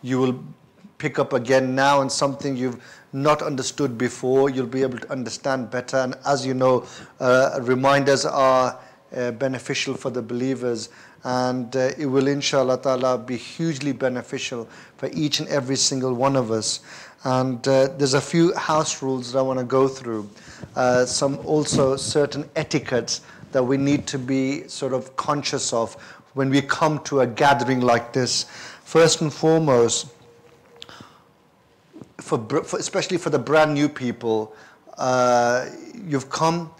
you will pick up again now, and something you've not understood before, you'll be able to understand better. And as you know, reminders are beneficial for the believers, and it will inshallah ta'ala be hugely beneficial for each and every single one of us. And there's a few house rules that I want to go through, some also certain etiquettes that we need to be sort of conscious of when we come to a gathering like this. First and foremost, especially for the brand new people, you've come,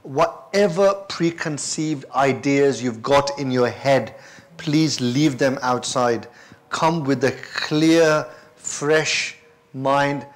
whatever preconceived ideas you've got in your head, please leave them outside. Come with a clear, fresh mind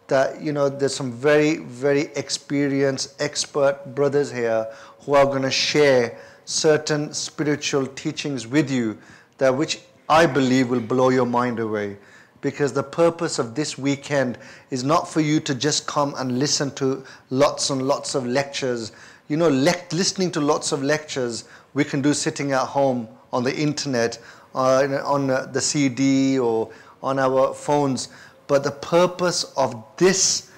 that, there's some very, very experienced, expert brothers here who are going to share certain spiritual teachings with you that which I believe will blow your mind away. Because the purpose of this weekend is not for you to just come and listen to lots and lots of lectures. Listening to lots of lectures, we can do sitting at home on the internet, on the CD or on our phones. But the purpose of this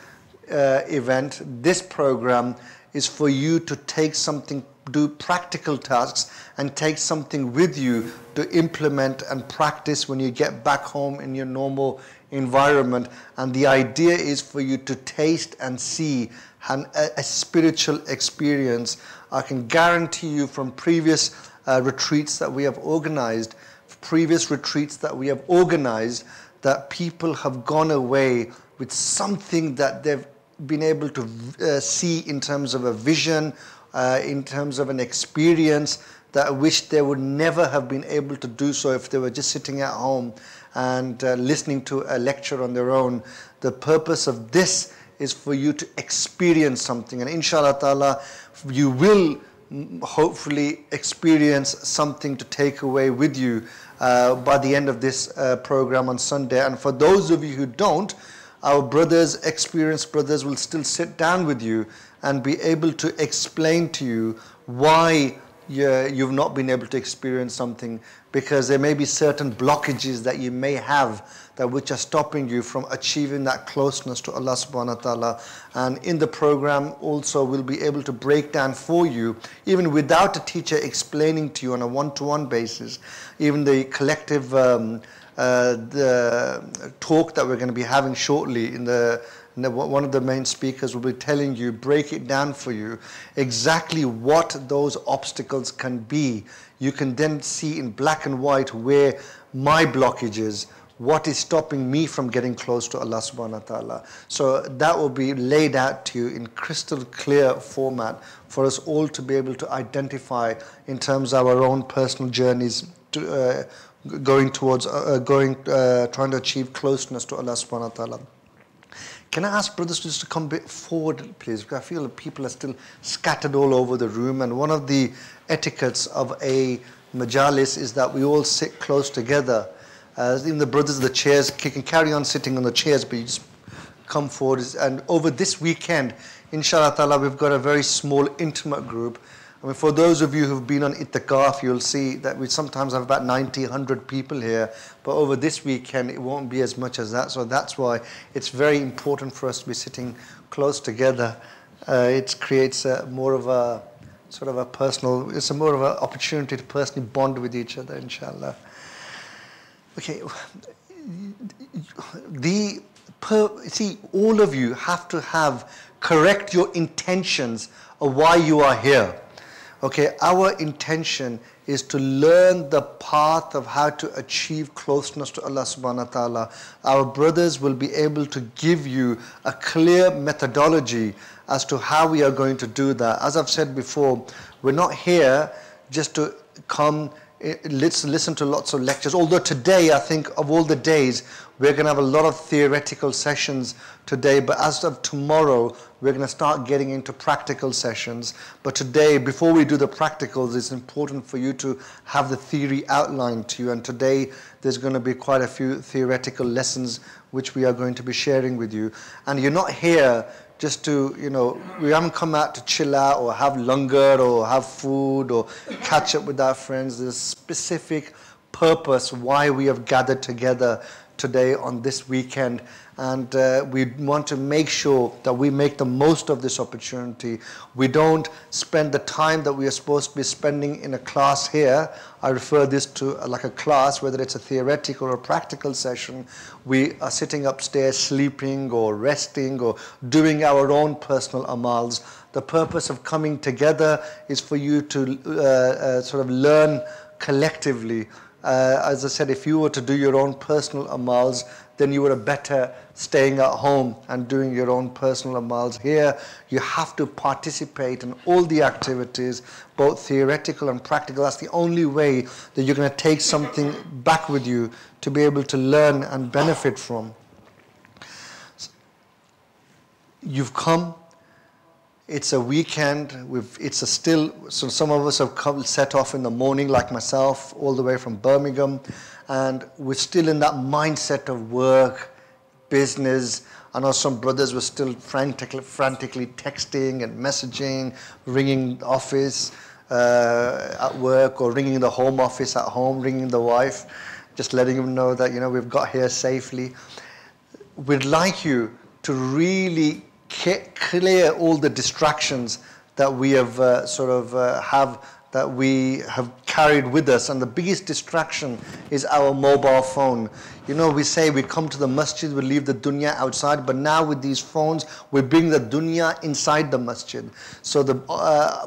event, this program, is for you to take something, do practical tasks, and take something with you to implement and practice when you get back home in your normal environment. And the idea is for you to taste and see a spiritual experience. I can guarantee you from previous retreats that we have organized, that people have gone away with something that they've been able to see in terms of a vision, in terms of an experience that which they would never have been able to do so if they were just sitting at home and listening to a lecture on their own. The purpose of this is for you to experience something, and inshallah ta'ala you will hopefully experience something to take away with you by the end of this program on Sunday. And for those of you who don't, our brothers, experienced brothers, will still sit down with you and be able to explain to you why you've not been able to experience something, because there may be certain blockages that you may have that which are stopping you from achieving that closeness to Allah subhanahu wa ta'ala. And in the program also we'll be able to break down for you, even without a teacher explaining to you on a one-to-one basis, even the collective the talk that we're going to be having shortly one of the main speakers will be telling you, break it down for you, exactly what those obstacles can be. You can then see in black and white where my blockage is, what is stopping me from getting close to Allah subhanahu wa ta'ala. So that will be laid out to you in crystal clear format for us all to be able to identify in terms of our own personal journeys to, trying to achieve closeness to Allah subhanahu wa ta'ala. Can I ask brothers just to come a bit forward, please? Because I feel that people are still scattered all over the room. And one of the etiquettes of a majalis is that we all sit close together. Even the brothers of the chairs can carry on sitting on the chairs, but you just come forward. And over this weekend, inshallah ta'ala, we've got a very small, intimate group. I mean, for those of you who've been on itikaf, you'll see that we sometimes have about 90, 100 people here. But over this weekend, it won't be as much as that. So that's why it's very important for us to be sitting close together. It creates more of a sort of a personal, it's a more of an opportunity to personally bond with each other, inshallah. Okay, see, all of you have to correct your intentions of why you are here. Okay, our intention is to learn the path of how to achieve closeness to Allah subhanahu wa ta'ala. Our brothers will be able to give you a clear methodology as to how we are going to do that. As I've said before, we're not here just to come listen to lots of lectures, although today, I think of all the days, we're going to have a lot of theoretical sessions today, but as of tomorrow, we're going to start getting into practical sessions. But today, before we do the practicals, it's important for you to have the theory outlined to you, and today there's going to be quite a few theoretical lessons which we are going to be sharing with you. And you're not here just to, we haven't come out to chill out or have langar or have food or catch up with our friends. There's a specific purpose why we have gathered together today on this weekend, and we want to make sure that we make the most of this opportunity. We don't spend the time that we are supposed to be spending in a class here. I refer this to like a class, whether it's a theoretical or a practical session. We are sitting upstairs sleeping or resting or doing our own personal amals. The purpose of coming together is for you to sort of learn collectively. As I said, if you were to do your own personal amals, then you were better staying at home and doing your own personal amals. Here, you have to participate in all the activities, both theoretical and practical. That's the only way that you're going to take something back with you to be able to learn and benefit from. You've come. It's a weekend. So some of us have set off in the morning, like myself, all the way from Birmingham, and we're still in that mindset of work, business. I know some brothers were still frantically texting and messaging, ringing the office at work, or ringing the home office at home, ringing the wife, just letting them know that, we've got here safely. We'd like you to really clear all the distractions that we have that we have carried with us, and the biggest distraction is our mobile phone. We say we come to the masjid, we leave the dunya outside, but now with these phones we bring the dunya inside the masjid. So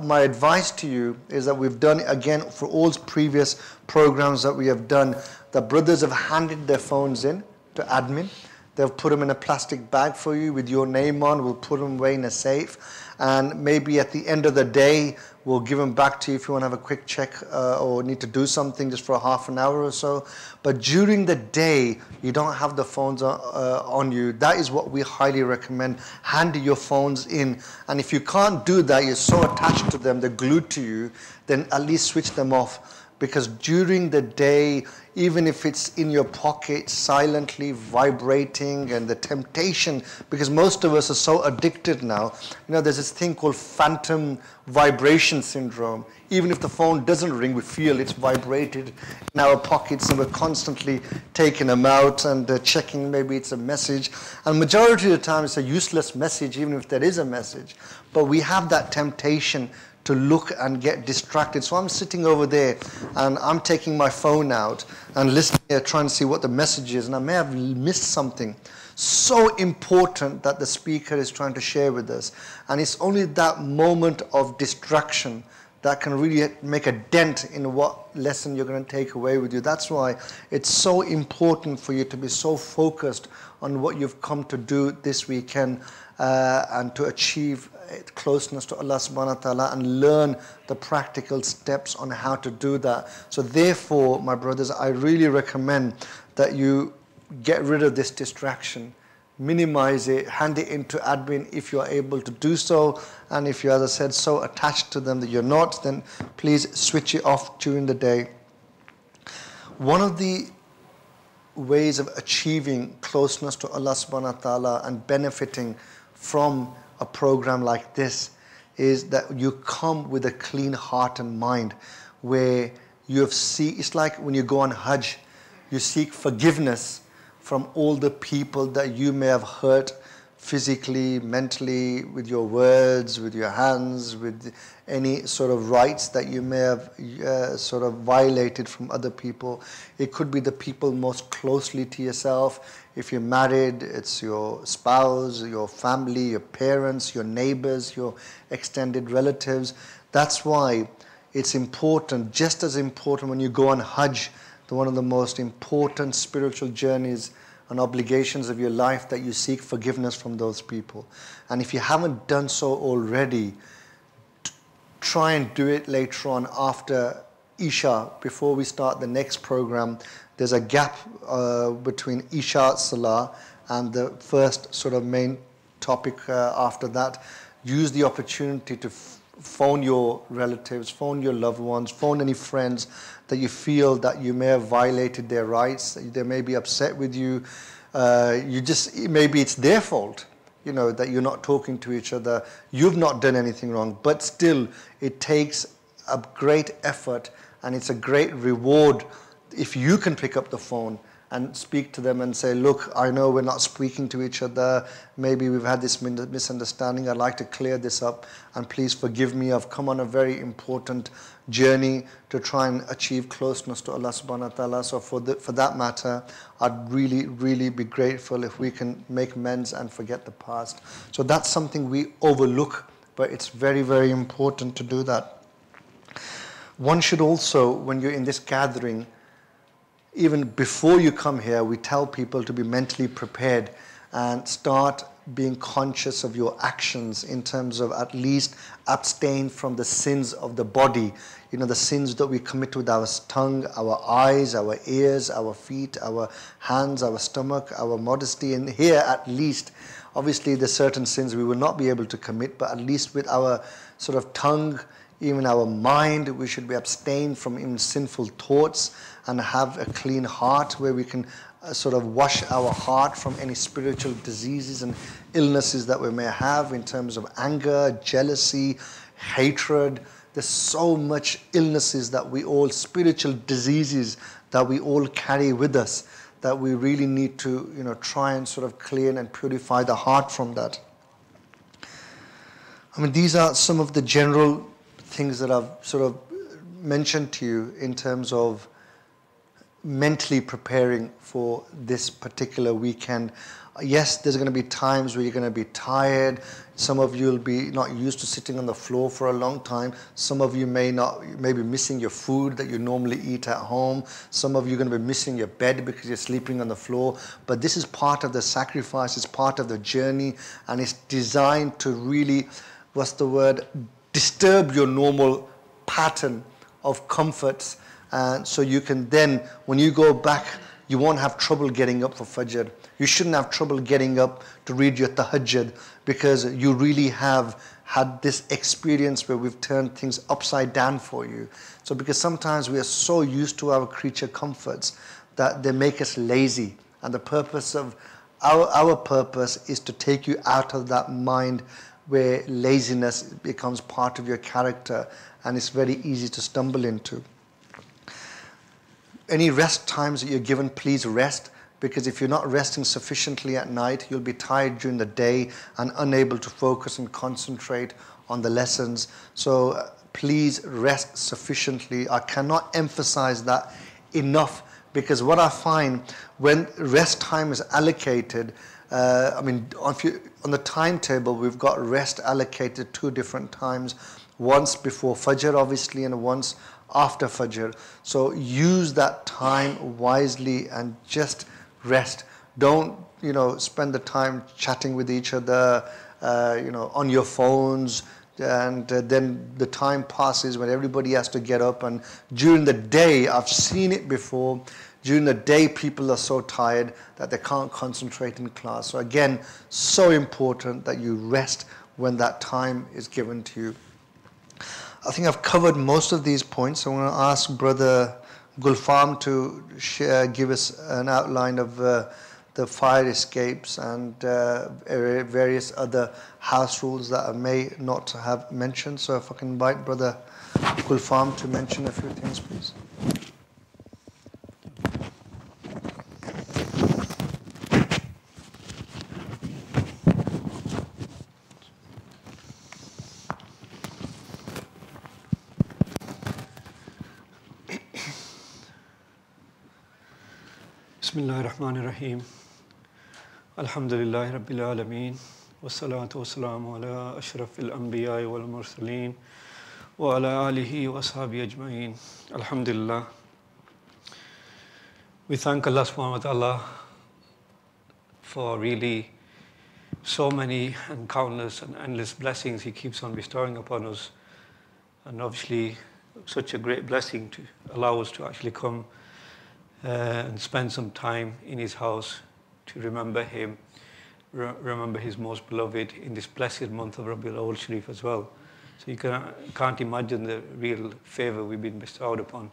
my advice to you is that we've done, again, for all previous programs that we have done, the brothers have handed their phones in to admin. They'll put them in a plastic bag for you with your name on. We'll put them away in a safe. And maybe at the end of the day, we'll give them back to you if you want to have a quick check or need to do something just for a half an hour or so. But during the day, you don't have the phones on you. That is what we highly recommend. Hand your phones in. And if you can't do that, you're so attached to them, they're glued to you, then at least switch them off. Because during the day, even if it's in your pocket, silently vibrating, and the temptation, because most of us are so addicted now, there's this thing called phantom vibration syndrome. Even if the phone doesn't ring, we feel it's vibrated in our pockets, and we're constantly taking them out and checking, maybe it's a message. And majority of the time, it's a useless message, even if there is a message. But we have that temptation to look and get distracted. So I'm sitting over there and I'm taking my phone out and listening here, trying to see what the message is, and I may have missed something so important that the speaker is trying to share with us. And it's only that moment of distraction that can really make a dent in what lesson you're going to take away with you. That's why it's so important for you to be so focused on what you've come to do this weekend and to achieve closeness to Allah subhanahu wa ta'ala and learn the practical steps on how to do that. So therefore, my brothers, I really recommend that you get rid of this distraction, minimize it, hand it into admin if you are able to do so, and if you, as I said, so attached to them that you're not, then please switch it off during the day. One of the ways of achieving closeness to Allah subhanahu wa ta'ala and benefiting from a program like this is that you come with a clean heart and mind, where it's like when you go on Hajj, you seek forgiveness from all the people that you may have hurt physically, mentally, with your words, with your hands, with any sort of rights that you may have sort of violated from other people. It could be the people most closely to yourself. If you're married, it's your spouse, your family, your parents, your neighbors, your extended relatives. That's why it's important, just as important when you go on Hajj, one of the most important spiritual journeys and obligations of your life, that you seek forgiveness from those people. And if you haven't done so already, try and do it later on after Isha, before we start the next program. There's a gap between Isha Salah and the first sort of main topic after that. Use the opportunity to phone your relatives, phone your loved ones, phone any friends that you feel that you may have violated their rights, they may be upset with you. Maybe it's their fault, that you're not talking to each other. You've not done anything wrong, but still it takes a great effort and it's a great reward if you can pick up the phone and speak to them and say, look, I know we're not speaking to each other. Maybe we've had this misunderstanding. I'd like to clear this up, and please forgive me. I've come on a very important journey to try and achieve closeness to Allah subhanahu wa ta'ala. So for that matter, I'd really, really be grateful if we can make amends and forget the past. So that's something we overlook, but it's very, very important to do that. One should also, when you're in this gathering, even before you come here, we tell people to be mentally prepared and start being conscious of your actions in terms of at least abstain from the sins of the body. You know, the sins that we commit with our tongue, our eyes, our ears, our feet, our hands, our stomach, our modesty. And here at least, obviously there's certain sins we will not be able to commit, but at least with our sort of tongue, even our mind, we should be abstain from even sinful thoughts and have a clean heart where we can sort of wash our heart from any spiritual diseases and illnesses that we may have in terms of anger, jealousy, hatred. There's so much illnesses that we all, spiritual diseases that we all carry with us, that we really need to, you know, try and sort of clean and purify the heart from that. I mean, these are some of the general things that I've sort of mentioned to you in terms of mentally preparing for this particular weekend. Yes, there's going to be times where you're going to be tired. Some of you will be not used to sitting on the floor for a long time. Some of you may be missing your food that you normally eat at home. Some of you are going to be missing your bed because you're sleeping on the floor. But this is part of the sacrifice, it's part of the journey, and it's designed to really, disturb your normal pattern of comforts. And so you can then, when you go back, you won't have trouble getting up for Fajr. You shouldn't have trouble getting up to read your Tahajjud, because you really have had this experience where we've turned things upside down for you. So because sometimes we are so used to our creature comforts that they make us lazy. And the purpose of our purpose is to take you out of that mind where laziness becomes part of your character and it's very easy to stumble into. Any rest times that you're given, please rest, because if you're not resting sufficiently at night, you'll be tired during the day and unable to focus and concentrate on the lessons. So please rest sufficiently. I cannot emphasize that enough, because what I find when rest time is allocated, on the timetable, we've got rest allocated 2 different times, once before Fajr obviously and once after Fajr. So use that time wisely and just rest. Don't, spend the time chatting with each other, on your phones, and then the time passes when everybody has to get up. And during the day, I've seen it before, during the day people are so tired that they can't concentrate in class. So again, so important that you rest when that time is given to you. I think I've covered most of these points. I'm going to ask Brother Gulfam to give us an outline of the fire escapes and various other house rules that I may not have mentioned. So if I can invite Brother Gulfam to mention a few things, please. Bismillahirrahmanirrahim. Alhamdulillahi Rabbil Alameen. Wassalatu wassalamu ala ashrafil anbiya wal mursaleen wa ala alihi wa ashabihi ajma'in. Alhamdulillah. We thank Allah subhanahu wa ta'ala for really so many and countless and endless blessings He keeps on bestowing upon us. And obviously such a great blessing to allow us to actually come and spend some time in His house to remember Him, remember His most beloved in this blessed month of Rabiul Awwal Sharif as well. So you can't imagine the real favor we've been bestowed upon.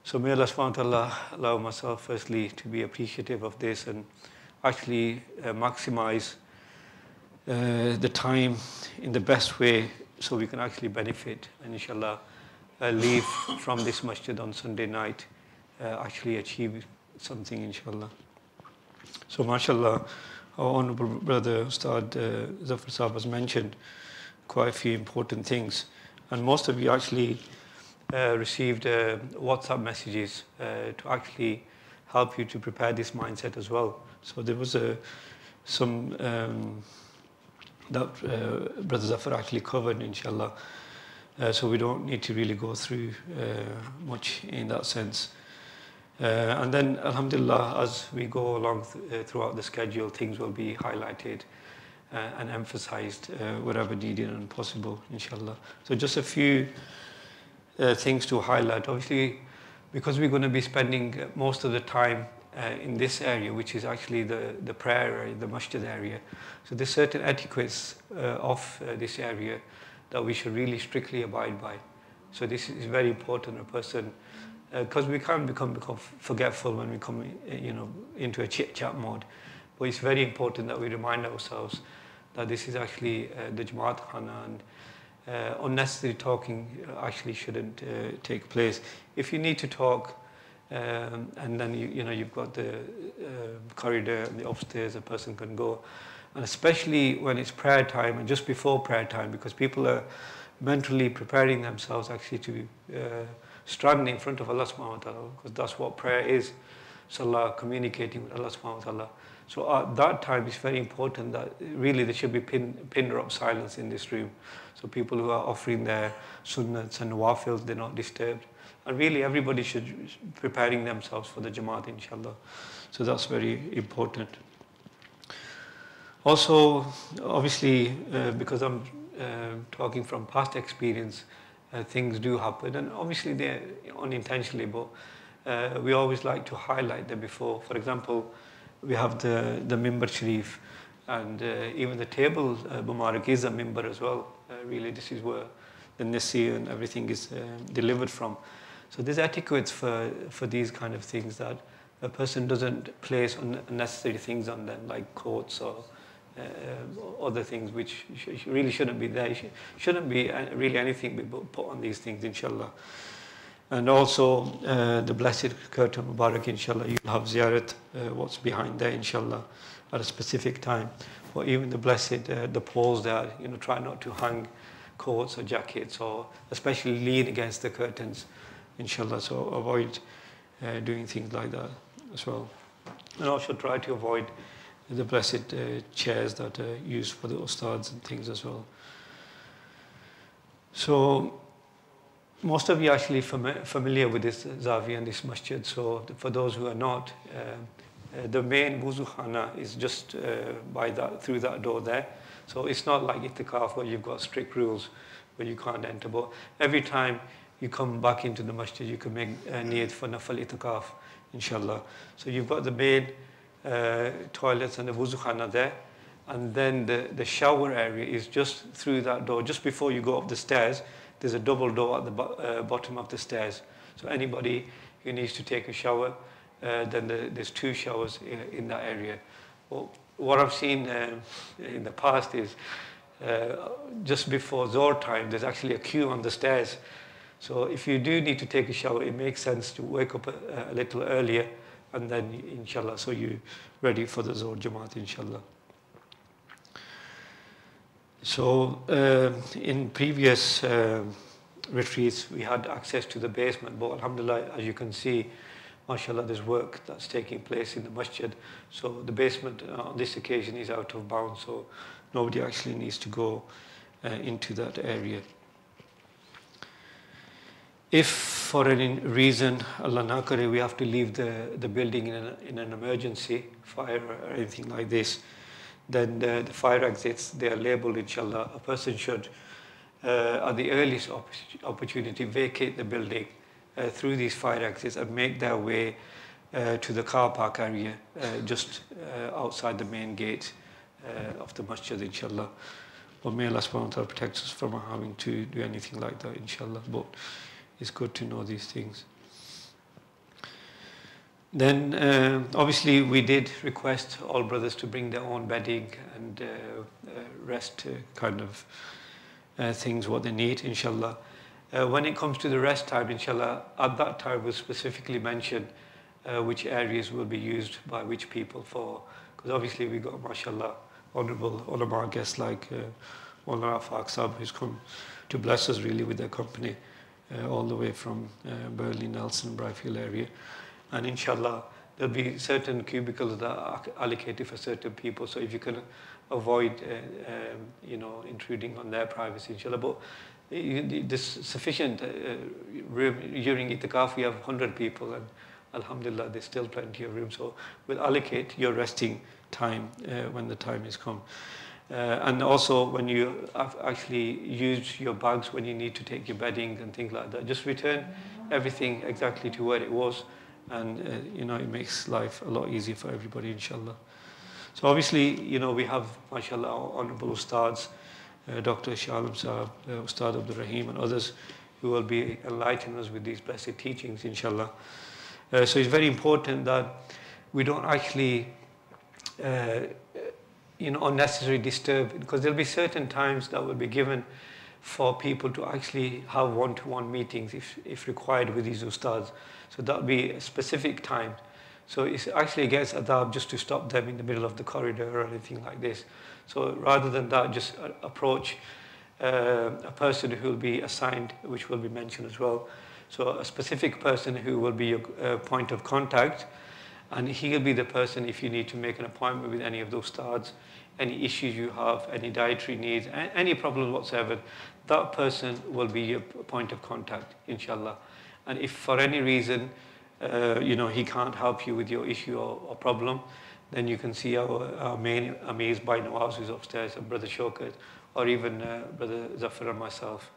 So may Allah subhanahu wa ta'ala allow myself firstly to be appreciative of this and actually maximize the time in the best way so we can actually benefit and inshallah leave from this masjid on Sunday night actually achieve something, inshallah. So, mashallah, our honorable brother Ustad Zafar Sahab has mentioned quite a few important things. And most of you actually received WhatsApp messages to actually help you to prepare this mindset as well. So there was some that Brother Zafar actually covered, inshallah. So we don't need to really go through much in that sense. And then, alhamdulillah, as we go along throughout the schedule, things will be highlighted and emphasized wherever needed and possible, inshallah. So just a few things to highlight. Obviously, because we're going to be spending most of the time in this area, which is actually the prayer area, the masjid area. So there's certain etiquettes of this area that we should really strictly abide by. So this is very important. A person, because we can become forgetful when we come, into a chit-chat mode. But it's very important that we remind ourselves that this is actually the Jamaat Khana, and unnecessary talking actually shouldn't take place. If you need to talk, and then you've got the corridor and the upstairs, a person can go, and especially when it's prayer time and just before prayer time, because people are mentally preparing themselves actually to stand in front of Allah subhanahu wa ta'ala, because that's what prayer is. Salah, communicating with Allah subhanahu wa ta'ala. So at that time, it's very important that really there should be pin drop silence in this room. So people who are offering their sunnats and nawafils, they're not disturbed. And really everybody should be preparing themselves for the Jamaat, inshallah. So that's very important. Also, obviously, because I'm talking from past experience, things do happen, and obviously they're unintentionally, but we always like to highlight them before. For example, we have the Mimbar Sharif, and even the table Mubarak is a Mimbar as well. Really, this is where the Nisi and everything is delivered from. So there's etiquettes for these kind of things, that a person doesn't place unnecessary things on them, like coats or other things which really shouldn't be there. Shouldn't be really anything put on these things, inshallah. And also the blessed curtain Mubarak, inshallah, you'll have ziyarat, what's behind there, inshallah, at a specific time. Or even the blessed, the poles there, try not to hang coats or jackets, or especially lean against the curtains, inshallah. So avoid doing things like that as well. And also try to avoid the blessed chairs that are used for the ustads and things as well. So most of you are actually familiar with this Zawiya and this masjid. So for those who are not, the main wuzu khana is just through that door there. So it's not like itikaf where you've got strict rules where you can't enter. But every time you come back into the masjid, you can make niyat for nafal itikaf, inshallah. So you've got the main toilets and the wuzu khana there. And then the shower area is just through that door. Just before you go up the stairs, there's a double door at the bottom of the stairs. So anybody who needs to take a shower, then there's two showers in that area. Well, what I've seen in the past is just before Zohr time, there's actually a queue on the stairs. So if you do need to take a shower, it makes sense to wake up a little earlier, and then inshallah, so you're ready for the Zohr Jamaat, inshallah. So in previous retreats, we had access to the basement, but alhamdulillah, as you can see, mashallah, there's work that's taking place in the masjid. So the basement on this occasion is out of bounds, so nobody actually needs to go into that area. If for any reason, Allah na kare, we have to leave the building in an emergency, fire or anything like this, then the fire exits, they are labeled, inshallah. A person should, at the earliest opportunity, vacate the building through these fire exits and make their way to the car park area, just outside the main gate of the masjid, inshallah. But may Allah subhanahu wa ta'ala protect us from having to do anything like that, inshallah. But it's good to know these things. Then, obviously, we did request all brothers to bring their own bedding and rest kind of things, what they need, inshallah. When it comes to the rest time, inshallah, at that time we specifically mentioned which areas will be used by which people for, because obviously we got, mashallah, honorable ulama guests like Maulana Faq Sahib, who's come to bless us really with their company all the way from Burley, Nelson, Bryfield area. And inshallah, there'll be certain cubicles that are allocated for certain people. So if you can avoid, intruding on their privacy, inshallah. But there's sufficient room. During itikaf, we have 100 people, and alhamdulillah, there's still plenty of room. So we'll allocate your resting time when the time is come. And also, when you actually use your bags when you need to take your bedding and things like that, just return everything exactly to where it was, and it makes life a lot easier for everybody, inshallah. So obviously, we have, mashallah, our honorable Ustads, Dr. Shah Sahib, Ustad Abdul Rahim, and others who will be enlightening us with these blessed teachings, inshallah. So it's very important that we don't actually unnecessarily disturb, because there'll be certain times that will be given for people to actually have one-to-one meetings if required with these ustads. So that'll be a specific time. So it's actually against adab just to stop them in the middle of the corridor or anything like this. So rather than that, just approach a person who will be assigned, which will be mentioned as well. So a specific person who will be your point of contact, and he'll be the person if you need to make an appointment with any of those ustads, any issues you have, any dietary needs, any problems whatsoever, that person will be your point of contact, inshallah. And if for any reason, he can't help you with your issue or problem, then you can see our main Amirs by Nawaz, who's upstairs, and Brother Shaukat, or even Brother Zafar and myself,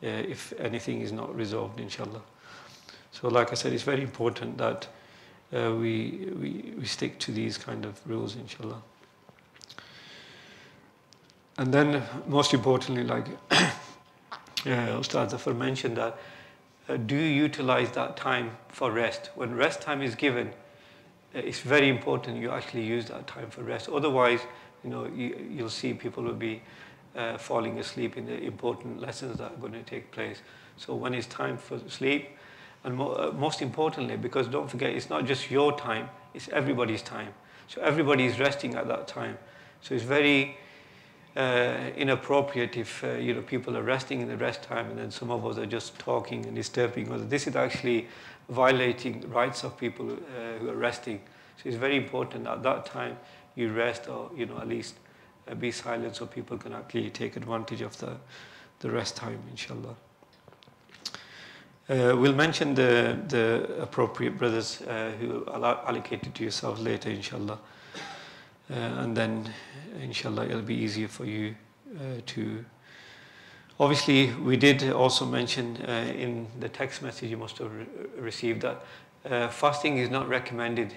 if anything is not resolved, inshallah. So like I said, it's very important that we stick to these kind of rules, inshallah. And then, most importantly, like Ustad Zafar mentioned, that do utilize that time for rest. When rest time is given, it's very important you actually use that time for rest. Otherwise, you'll see people will be falling asleep in the important lessons that are going to take place. So when it's time for sleep, and most importantly, because don't forget, it's not just your time, it's everybody's time. So everybody is resting at that time. So it's very inappropriate if people are resting in the rest time and then some of us are just talking and disturbing others. This is actually violating rights of people who are resting. So it's very important at that time you rest, or at least be silent so people can actually take advantage of the rest time, inshallah. We'll mention the appropriate brothers who are allocated to yourselves later, inshallah. And then, inshallah, it'll be easier for you to... Obviously, we did also mention in the text message you must have received that fasting is not recommended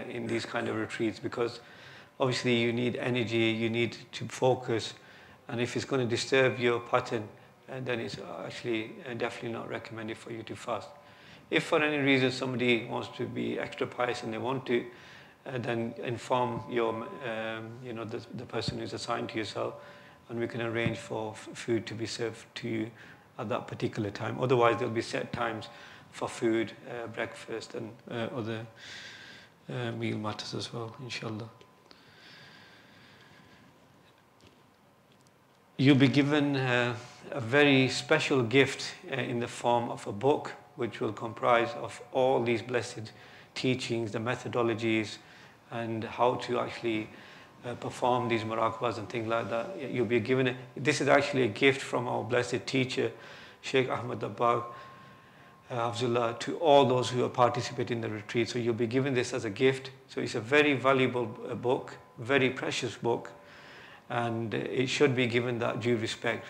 in these kind of retreats, because obviously you need energy, you need to focus, and if it's going to disturb your pattern, then it's actually definitely not recommended for you to fast. If for any reason somebody wants to be extra pious and they want to, then inform your, the person who's assigned to yourself, and we can arrange for food to be served to you at that particular time. Otherwise, there'll be set times for food, breakfast, and other meal matters as well, inshallah. You'll be given a very special gift in the form of a book, which will comprise of all these blessed teachings, the methodologies, and how to actually perform these muraqabahs and things like that. You'll be given this is actually a gift from our blessed teacher, Sheikh Ahmad Dabbagh, Hafzullah, to all those who are participating in the retreat. So you'll be given this as a gift. So it's a very valuable book, very precious book, and it should be given that due respect.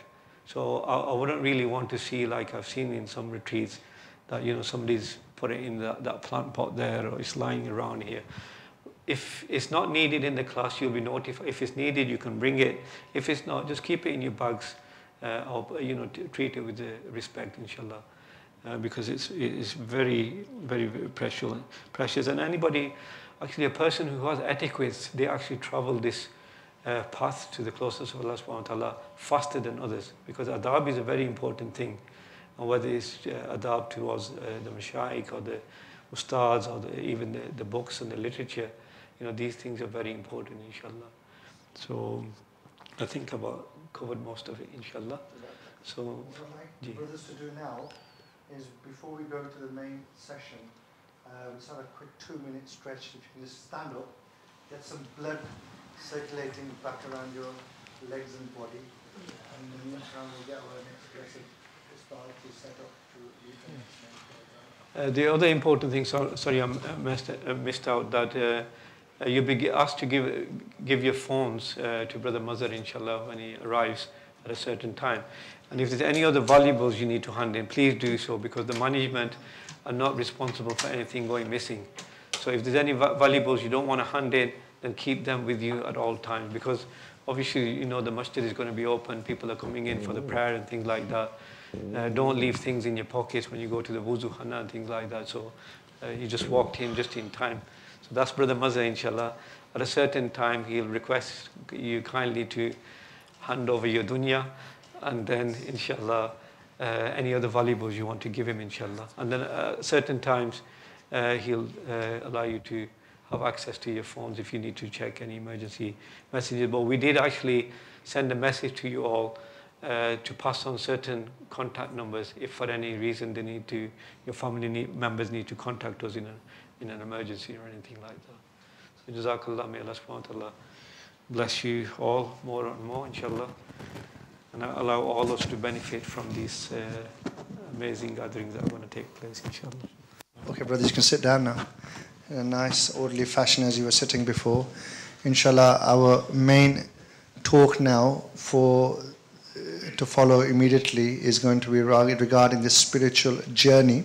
So I wouldn't really want to see, like I've seen in some retreats, that somebody's put it in that plant pot there, or it's lying around here. If it's not needed in the class, you'll be notified. If it's needed, you can bring it. If it's not, just keep it in your bags, or treat it with respect, inshallah, because it's very, very, very precious. And anybody, actually, a person who has etiquettes, they actually travel this path to the closest of Allah subhanahu wa ta'ala faster than others, because adab is a very important thing. And whether it's adab towards the mashayikh or the Ustads or even the books and the literature. These things are very important, inshallah. So I think I've covered most of it, inshallah. So, what I'd like brothers to do now is, before we go to the main session, we'll start a quick 2-minute stretch. If you can just stand up, get some blood circulating back around your legs and body, and in the meantime we'll get our next lesson start to set up to lead the next session. The other important thing, sorry, I missed out, that you'll be asked to give your phones to Brother Mazhar, inshallah, when he arrives at a certain time. And if there's any other valuables you need to hand in, please do so, because the management are not responsible for anything going missing. So if there's any valuables you don't want to hand in, then keep them with you at all times, because obviously, the masjid is going to be open, people are coming in for the prayer and things like that. Don't leave things in your pockets when you go to the wuzu khana and things like that. So you just walked in just in time. So that's Brother Mazhar, inshallah. At a certain time, he'll request you kindly to hand over your dunya, and then, inshallah, any other valuables you want to give him, inshallah. And then at certain times, he'll allow you to have access to your phones if you need to check any emergency messages. But we did actually send a message to you all to pass on certain contact numbers if for any reason your family members need to contact us in an emergency or anything like that. So Jazakallah, may Allah subhanahu wa ta'ala bless you all more and more, inshallah, and allow all of us to benefit from these amazing gatherings that are going to take place, inshallah. Okay, brothers, you can sit down now in a nice, orderly fashion as you were sitting before. Inshallah, our main talk now to follow immediately is going to be regarding the spiritual journey.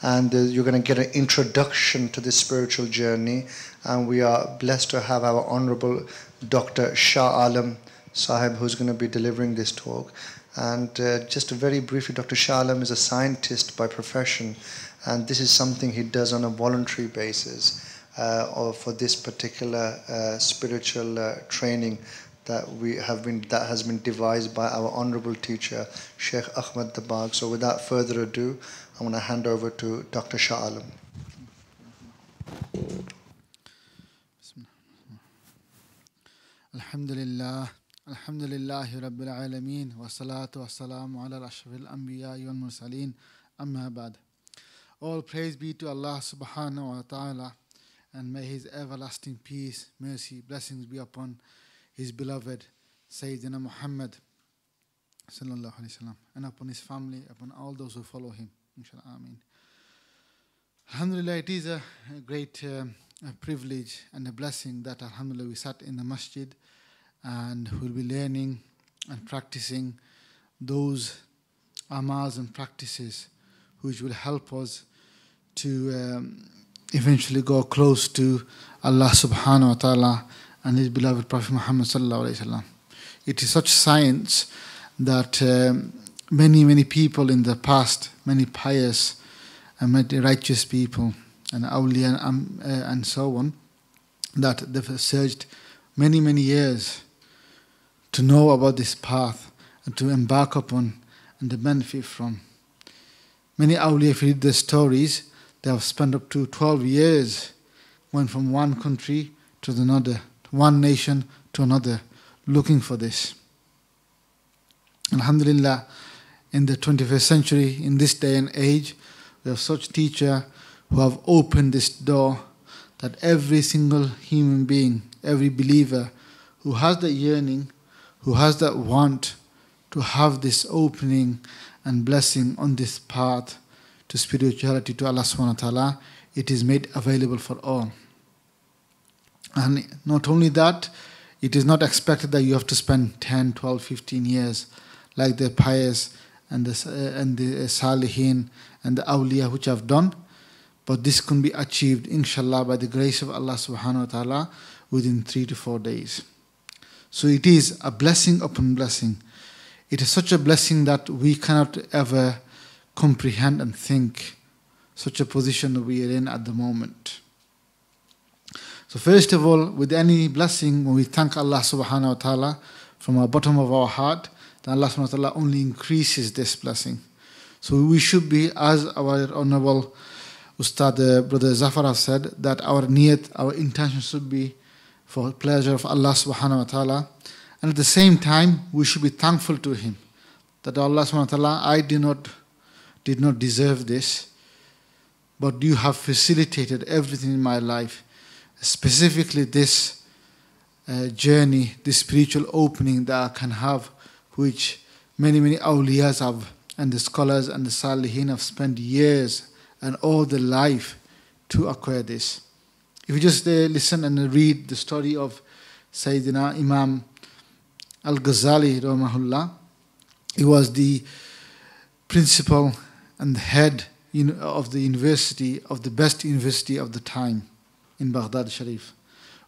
And you're going to get an introduction to this spiritual journey. And we are blessed to have our Honorable Dr. Shah Alam Sahib, who's going to be delivering this talk. And just very briefly, Dr. Shah Alam is a scientist by profession, and this is something he does on a voluntary basis for this particular spiritual training that has been devised by our honorable teacher, Sheikh Ahmad Dabagh. So without further ado, I'm going to hand over to Dr. Shah Alam. Alhamdulillah, alhamdulillahi rabbil alameen, wa salatu wa salamu ala ashrafil anbiya wal mursaleen, amma ba'd. All praise be to Allah subhanahu wa ta'ala, and may His everlasting peace, mercy, blessings be upon His beloved Sayyidina Muhammad sallallahu alaihi wasallam, and upon his family, upon all those who follow him. Inshallah, Ameen. Alhamdulillah, it is a great privilege and a blessing that, alhamdulillah, we sat in the masjid and we'll be learning and practicing those amals and practices which will help us to eventually go close to Allah subhanahu wa ta'ala and His beloved Prophet Muhammad sallallahu alaihi wasallam. It is such science that many people in the past, many pious and many righteous people and awliya and so on, that they've searched many years to know about this path and to embark upon and to benefit from. Many awliya, if you read the stories, they have spent up to 12 years going from one country to another, one nation to another, looking for this. Alhamdulillah, in the 21st century, in this day and age, we have such teachers who have opened this door that every single human being, every believer who has that yearning, who has that want to have this opening and blessing on this path to spirituality, to Allah subhanahu wa ta'ala, it is made available for all. And not only that, it is not expected that you have to spend 10, 12, 15 years like the pious and the salihin and the awliya which have done, but this can be achieved, inshallah, by the grace of Allah subhanahu wa ta'ala within 3 to 4 days. So it is a blessing upon blessing. It is such a blessing that we cannot ever comprehend and think such a position that we are in at the moment. So first of all, with any blessing, when we thank Allah subhanahu wa ta'ala from our bottom of our heart, then Allah subhanahu wa ta'ala only increases this blessing. So we should be, as our honorable Ustad, Brother Zafar have said that our niyat, our intention should be for pleasure of Allah subhanahu wa ta'ala. And at the same time, we should be thankful to Him. That Allah subhanahu wa ta'ala, I did not deserve this, but you have facilitated everything in my life. Specifically this journey, this spiritual opening that I can have, which many awliyas have, and the scholars and the salihin have spent years and all their life to acquire this. If you just listen and read the story of Sayyidina Imam Al-Ghazali rahimahullah, he was the principal and the head of the university, of the best university of the time in Baghdad Sharif,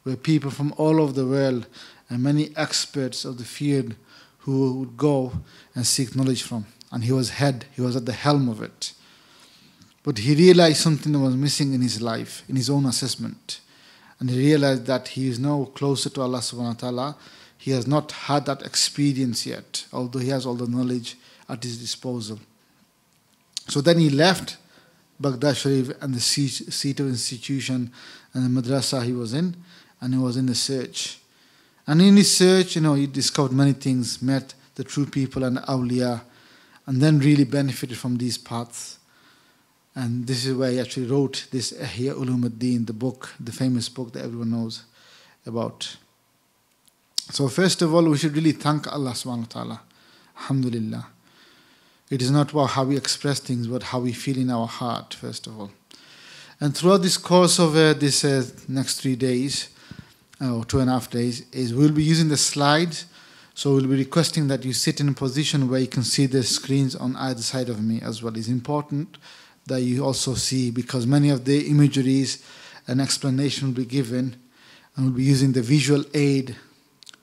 where people from all over the world and many experts of the field who would go and seek knowledge from. And he was at the helm of it. But he realized something that was missing in his life, in his own assessment. And he realized that he is now closer to Allah subhanahu wa ta'ala. He has not had that experience yet, although he has all the knowledge at his disposal. So then he left Baghdad Sharif and the seat of institution and the madrasa he was in, and he was in the search. And in his search, he discovered many things, met the true people and awliya, and then really benefited from these paths. And this is where he actually wrote this Ihya Ulumuddin, the book, the famous book that everyone knows about. So first of all, we should really thank Allah subhanahu wa ta'ala. Alhamdulillah. It is not about how we express things, but how we feel in our heart, first of all. And throughout this course of this next 3 days, or 2.5 days, we'll be using the slides. So we'll be requesting that you sit in a position where you can see the screens on either side of me as well. It's important that you also see, because many of the imageries and explanation will be given, and we'll be using the visual aid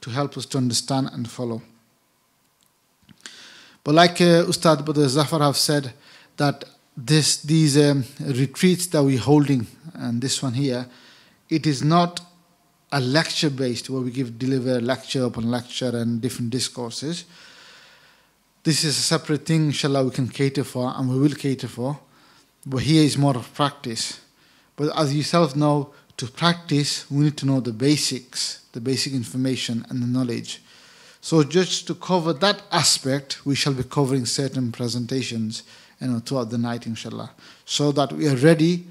to help us to understand and follow. But like Ustad Brother Zafar have said, that these retreats that we're holding, and this one here, it is not a lecture based where we deliver lecture upon lecture and different discourses. This is a separate thing, inshallah, we can cater for, and we will cater for. But here is more of practice. But as you yourself know, to practice, we need to know the basics, the basic information and the knowledge. So just to cover that aspect, we shall be covering certain presentations throughout the night, inshallah, so that we are ready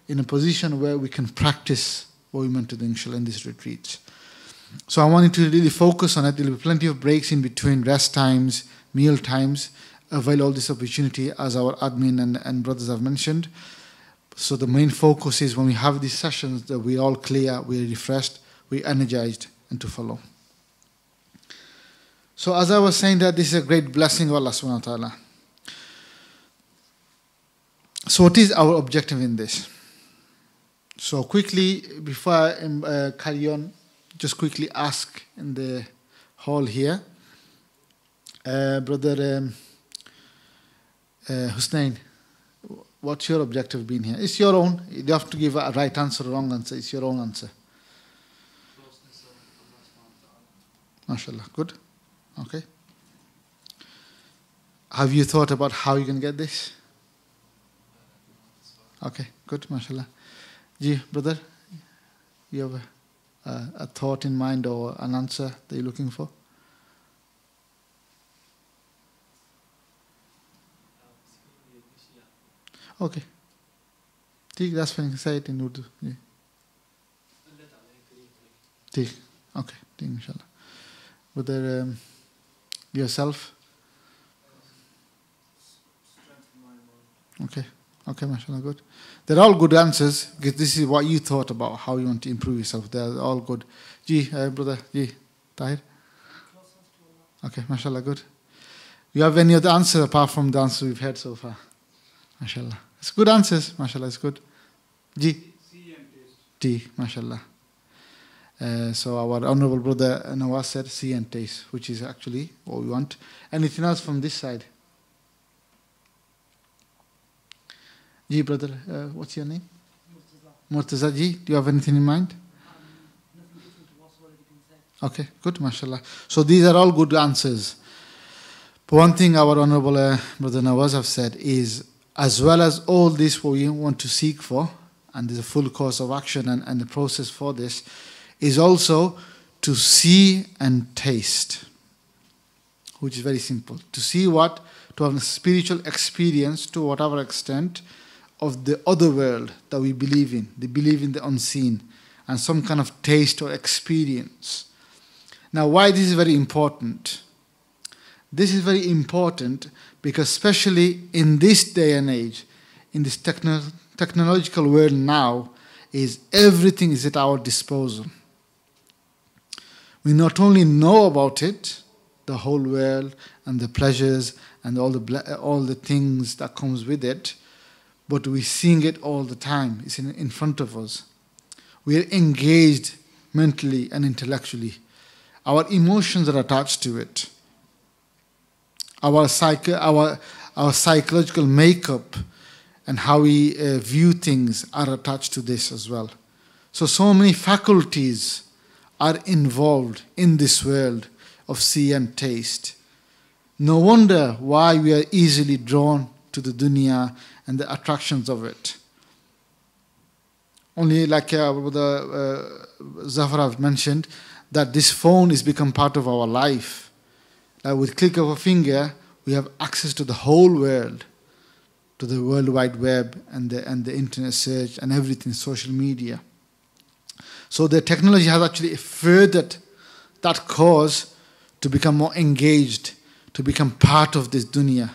in a position where we can practice what we meant to do, inshallah, in these retreats. So I want you to really focus on it. There will be plenty of breaks in between, rest times, meal times. Avail all this opportunity, as our admin and brothers have mentioned. So the main focus is when we have these sessions that we're all clear, we're refreshed, we're energized, and to follow. So as I was saying, that this is a great blessing of Allah subhanahu wa ta'ala. So what is our objective in this? So quickly, before I carry on, just quickly ask in the hall here, Brother Hussein, what's your objective being here? It's your own. You don't have to give a right answer or wrong answer. It's your own answer. MashaAllah. Good. Okay. Have you thought about how you can get this? Okay. Good. MashaAllah. Ji, brother, you have a thought in mind or an answer that you're looking for? Okay. That's fine. Say it in Urdu. Yeah. Okay. Inshallah. Brother, yourself? Okay. Okay, mashallah, good. They're all good answers, because this is what you thought about, how you want to improve yourself. They're all good. Brother, Tahir? Okay, mashallah, good. You have any other answer apart from the answer we've had so far? MashaAllah. It's good answers. MashaAllah, it's good. C and taste. T, MashaAllah. So our honorable brother Nawaz said see and taste, which is actually what we want. Anything else from this side? Ji, brother, what's your name? Murtaza. Ji, do you have anything in mind? Okay, good, mashallah. So these are all good answers. But one thing our honorable brother Nawaz have said is as well as all this what we want to seek for, and there's a full course of action and the process for this, is also to see and taste, which is very simple. To see what, to have a spiritual experience to whatever extent of the other world that we believe in. They believe in the unseen and some kind of taste or experience. Now, why this is very important? This is very important because especially in this day and age, in this technological world now, is everything is at our disposal. We not only know about it, the whole world and the pleasures and all the things that comes with it, but we're seeing it all the time. It's in front of us. We are engaged mentally and intellectually. Our emotions are attached to it. Our psychological makeup and how we view things are attached to this as well. So many faculties are involved in this world of see and taste. No wonder why we are easily drawn to the dunya and the attractions of it. Only like Zafar mentioned, that this phone has become part of our life. With click of a finger, we have access to the whole world, to the World Wide Web and the internet search and everything, social media. So the technology has actually furthered that cause to become more engaged, to become part of this dunya,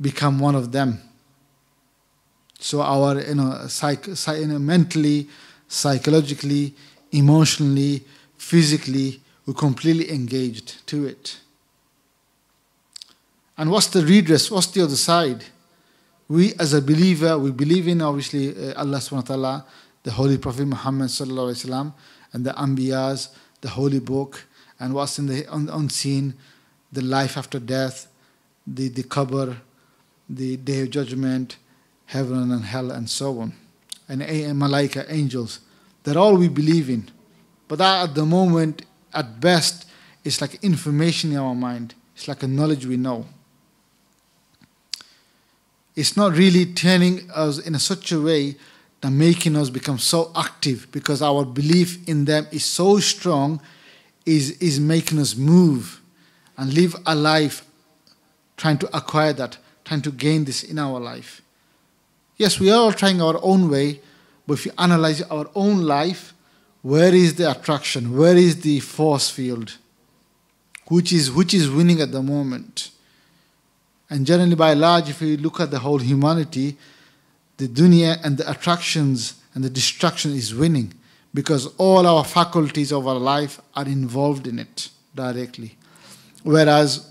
become one of them. So our mentally, psychologically, emotionally, physically, we're completely engaged to it. And what's the redress? What's the other side? We as a believer, we believe in obviously Allah subhanahu wa ta'ala, the Holy Prophet Muhammad sallallahu alaihi wasallam, and the Anbiyas, the Holy Book, and what's in the unseen, the life after death, the qabr, the Day of Judgment, heaven and hell, and so on, and malaika, angels. They're all we believe in. But that at the moment, at best, it's like information in our mind. It's like a knowledge we know. It's not really turning us in such a way that making us become so active, because our belief in them is so strong, is making us move and live a life trying to acquire that, trying to gain this in our life. Yes, we are all trying our own way, but if you analyze our own life, where is the attraction? Where is the force field? Which is winning at the moment? And generally, by and large, if we look at the whole humanity, the dunya and the attractions and the distraction is winning, because all our faculties of our life are involved in it directly. Whereas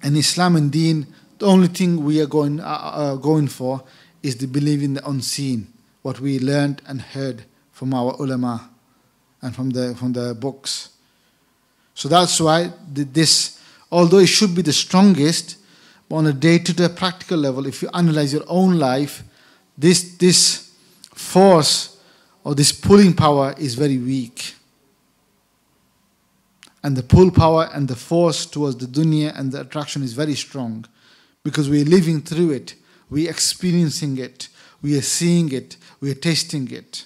in Islam and Deen, the only thing we are going for is the belief in the unseen, what we learned and heard from our ulama and from the books. So that's why this, although it should be the strongest, but on a day-to-day practical level, if you analyze your own life, this force or this pulling power is very weak. And the pull power and the force towards the dunya and the attraction is very strong, because we are living through it, we are experiencing it, we are seeing it, we are tasting it.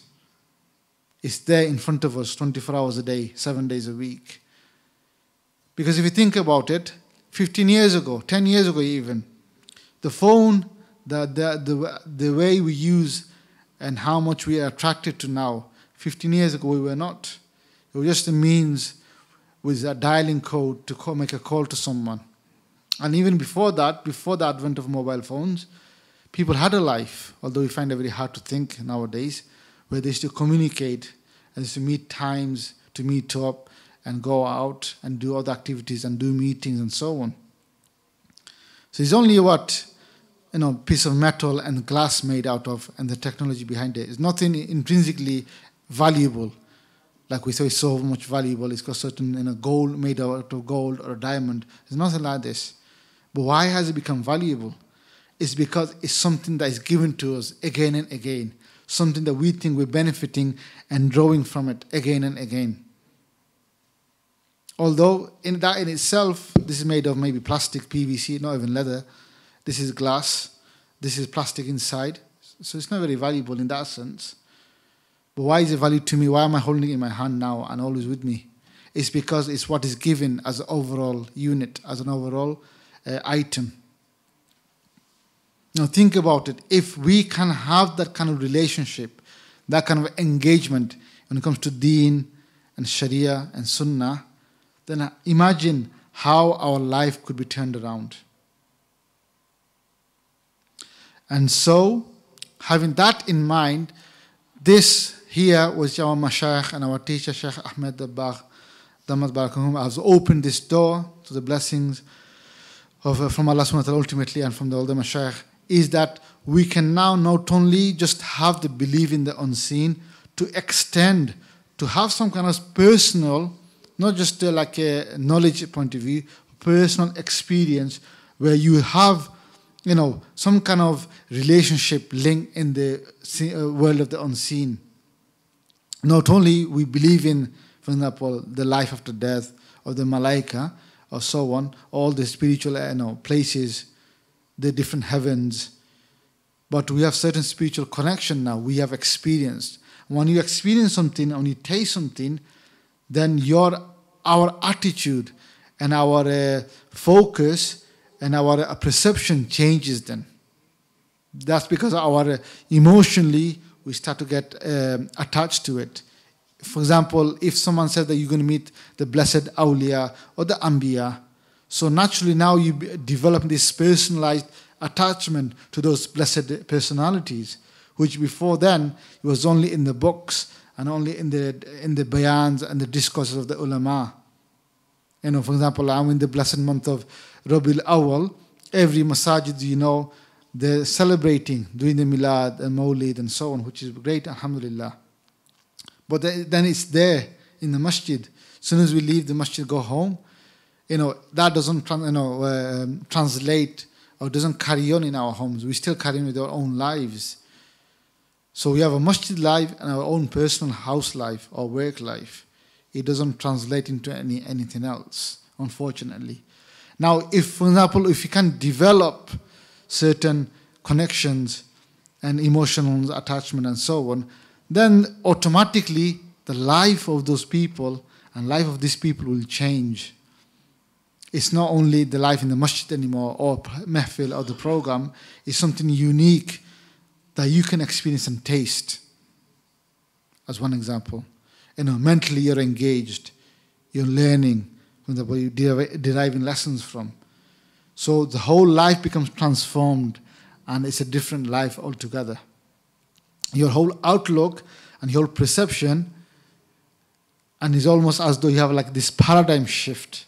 It's there in front of us 24 hours a day, 7 days a week. Because if you think about it, 15 years ago, 10 years ago even, the phone, the way we use and how much we are attracted to now, 15 years ago we were not. It was just a means with a dialing code to make a call to someone. And even before that, before the advent of mobile phones, people had a life, although we find it very hard to think nowadays, where they used to communicate and used to meet times to meet up and go out and do other activities and do meetings and so on. So it's only piece of metal and glass made out of, and the technology behind it. It's nothing intrinsically valuable. Like we say, it's so much valuable. It's got certain gold made out of gold or a diamond. There's nothing like this. But why has it become valuable? It's because it's something that is given to us again and again. Something that we think we're benefiting and drawing from it again and again. Although in itself, this is made of maybe plastic, PVC, not even leather. This is glass. this is plastic inside. So it's not very valuable in that sense. But why is it valuable to me? Why am I holding it in my hand now and always with me? It's because it's what is given as an overall unit, as an overall item. Now think about it. If we can have that kind of relationship, that kind of engagement when it comes to Deen and Sharia and Sunnah, then imagine how our life could be turned around. And so, having that in mind, this here was our Mashayikh and our teacher, Shaykh Ahmed Dabbagh, Damat Barakahum, has opened this door to the blessings from Allah subhanahu wa ta'ala ultimately and from the older Mashayikh, is that we can now not only just have the belief in the unseen, to extend, to have some kind of personal, not just like a knowledge point of view, personal experience where you have, some kind of relationship link in the world of the unseen. Not only we believe in, for example, the life after death, or the malaika, or so on, all the spiritual places, the different heavens, but we have certain spiritual connection now. We have experienced. When you experience something, when you taste something, then our attitude and our focus and our perception changes then. That's because emotionally we start to get attached to it. For example, if someone says that you're going to meet the blessed awliya or the anbiya, so naturally now you develop this personalized attachment to those blessed personalities, which before then it was only in the books and only in the bayans and the discourses of the ulama. For example, I'm in the blessed month of Rabiul Awwal. Every masajid, they're celebrating, doing the milad and maulid and so on, which is great, alhamdulillah. But then it's there in the masjid. As soon as we leave the masjid, go home, that doesn't translate or doesn't carry on in our homes. We still carry on with our own lives. So we have a masjid life and our own personal house life or work life. It doesn't translate into anything else, unfortunately. Now, for example, if you can develop certain connections and emotional attachment and so on, then automatically the life of those people and life of these people will change. It's not only the life in the masjid anymore or mehfil or the program. It's something unique that you can experience and taste. As one example. Mentally you're engaged. You're learning. You're deriving lessons from. So the whole life becomes transformed and it's a different life altogether. Your whole outlook and your whole perception, and it's almost as though you have like this paradigm shift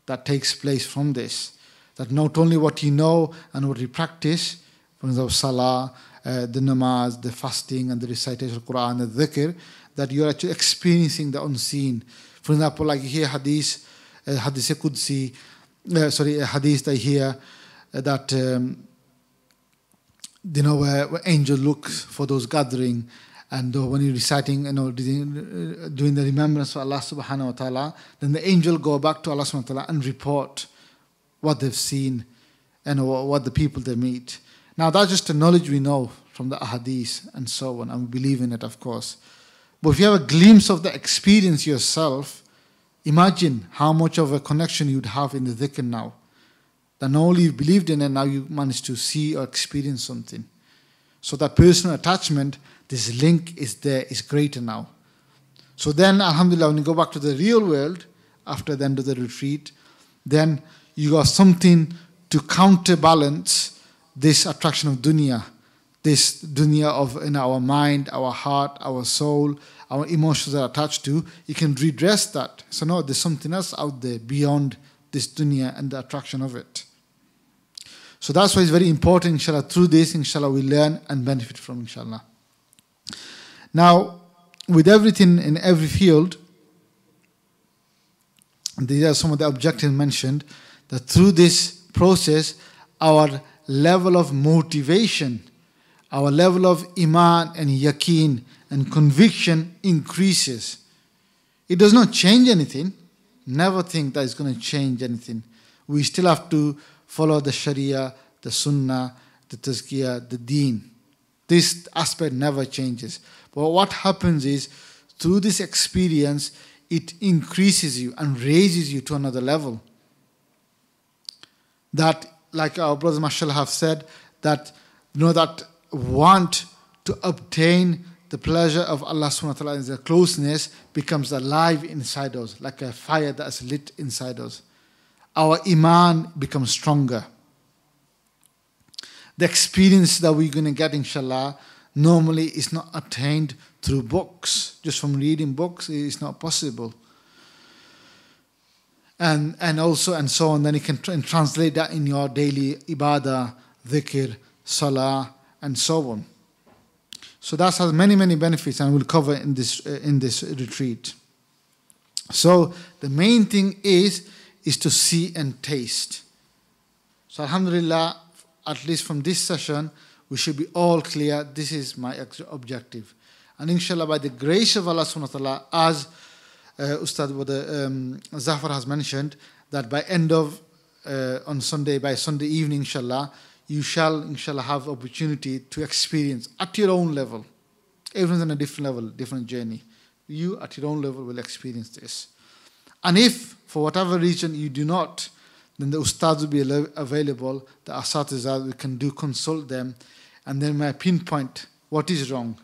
that takes place from this. That not only what you know and what you practice, for example, salah, the namaz, the fasting and the recitation of the Quran, the dhikr, that you're actually experiencing the unseen. For example, like you hear hadith Qudsi, a hadith that I hear that where angel looks for those gathering, and when you're reciting, doing the remembrance of Allah subhanahu wa ta'ala, then the angel go back to Allah subhanahu wa ta'ala and report what they've seen and what the people they meet. Now that's just the knowledge we know from the ahadith and so on, and we believe in it, of course. But if you have a glimpse of the experience yourself, imagine how much of a connection you'd have in the dhikr now. That not only you believed in it, now you managed to see or experience something. So that personal attachment, this link is there, is greater now. So then, alhamdulillah, when you go back to the real world, after the end of the retreat, then you got something to counterbalance this attraction of dunya. This dunya of in our mind, our heart, our soul, our emotions are attached to. You can redress that. So no, there's something else out there beyond this dunya and the attraction of it. So that's why it's very important, inshallah, through this, inshallah, we learn and benefit from, inshallah. Now, with everything in every field, these are some of the objectives mentioned, that through this process, our level of motivation, our level of iman and yaqeen and conviction increases. It does not change anything. Never think that it's going to change anything. We still have to follow the Sharia, the Sunnah, the tazkiyah, the deen. This aspect never changes. But what happens is, through this experience, it increases you and raises you to another level. That, like our brothers mashallah have said, that that want to obtain the pleasure of Allah subhanahu wa ta'ala, the closeness becomes alive inside us, like a fire that is lit inside us. Our iman becomes stronger. The experience that we're going to get, inshallah, normally is not attained through books. Just from reading books, it's not possible. And so on. Then you can translate that in your daily ibadah, dhikr, salah, and so on. So that has many, many benefits, and we'll cover in this retreat. So the main thing is to see and taste. So alhamdulillah, at least from this session, we should be all clear, this is my objective. And inshallah, by the grace of Allah subhanahu wa ta'ala, as Ustaad Zafar has mentioned, that by end of, by Sunday evening, inshallah, you shall, inshallah, have opportunity to experience at your own level. Everyone's on a different level, different journey. You, at your own level, will experience this. And if, for whatever reason, you do not, then the Ustad will be available, the Asatizah, we can consult them, and then may pinpoint what is wrong,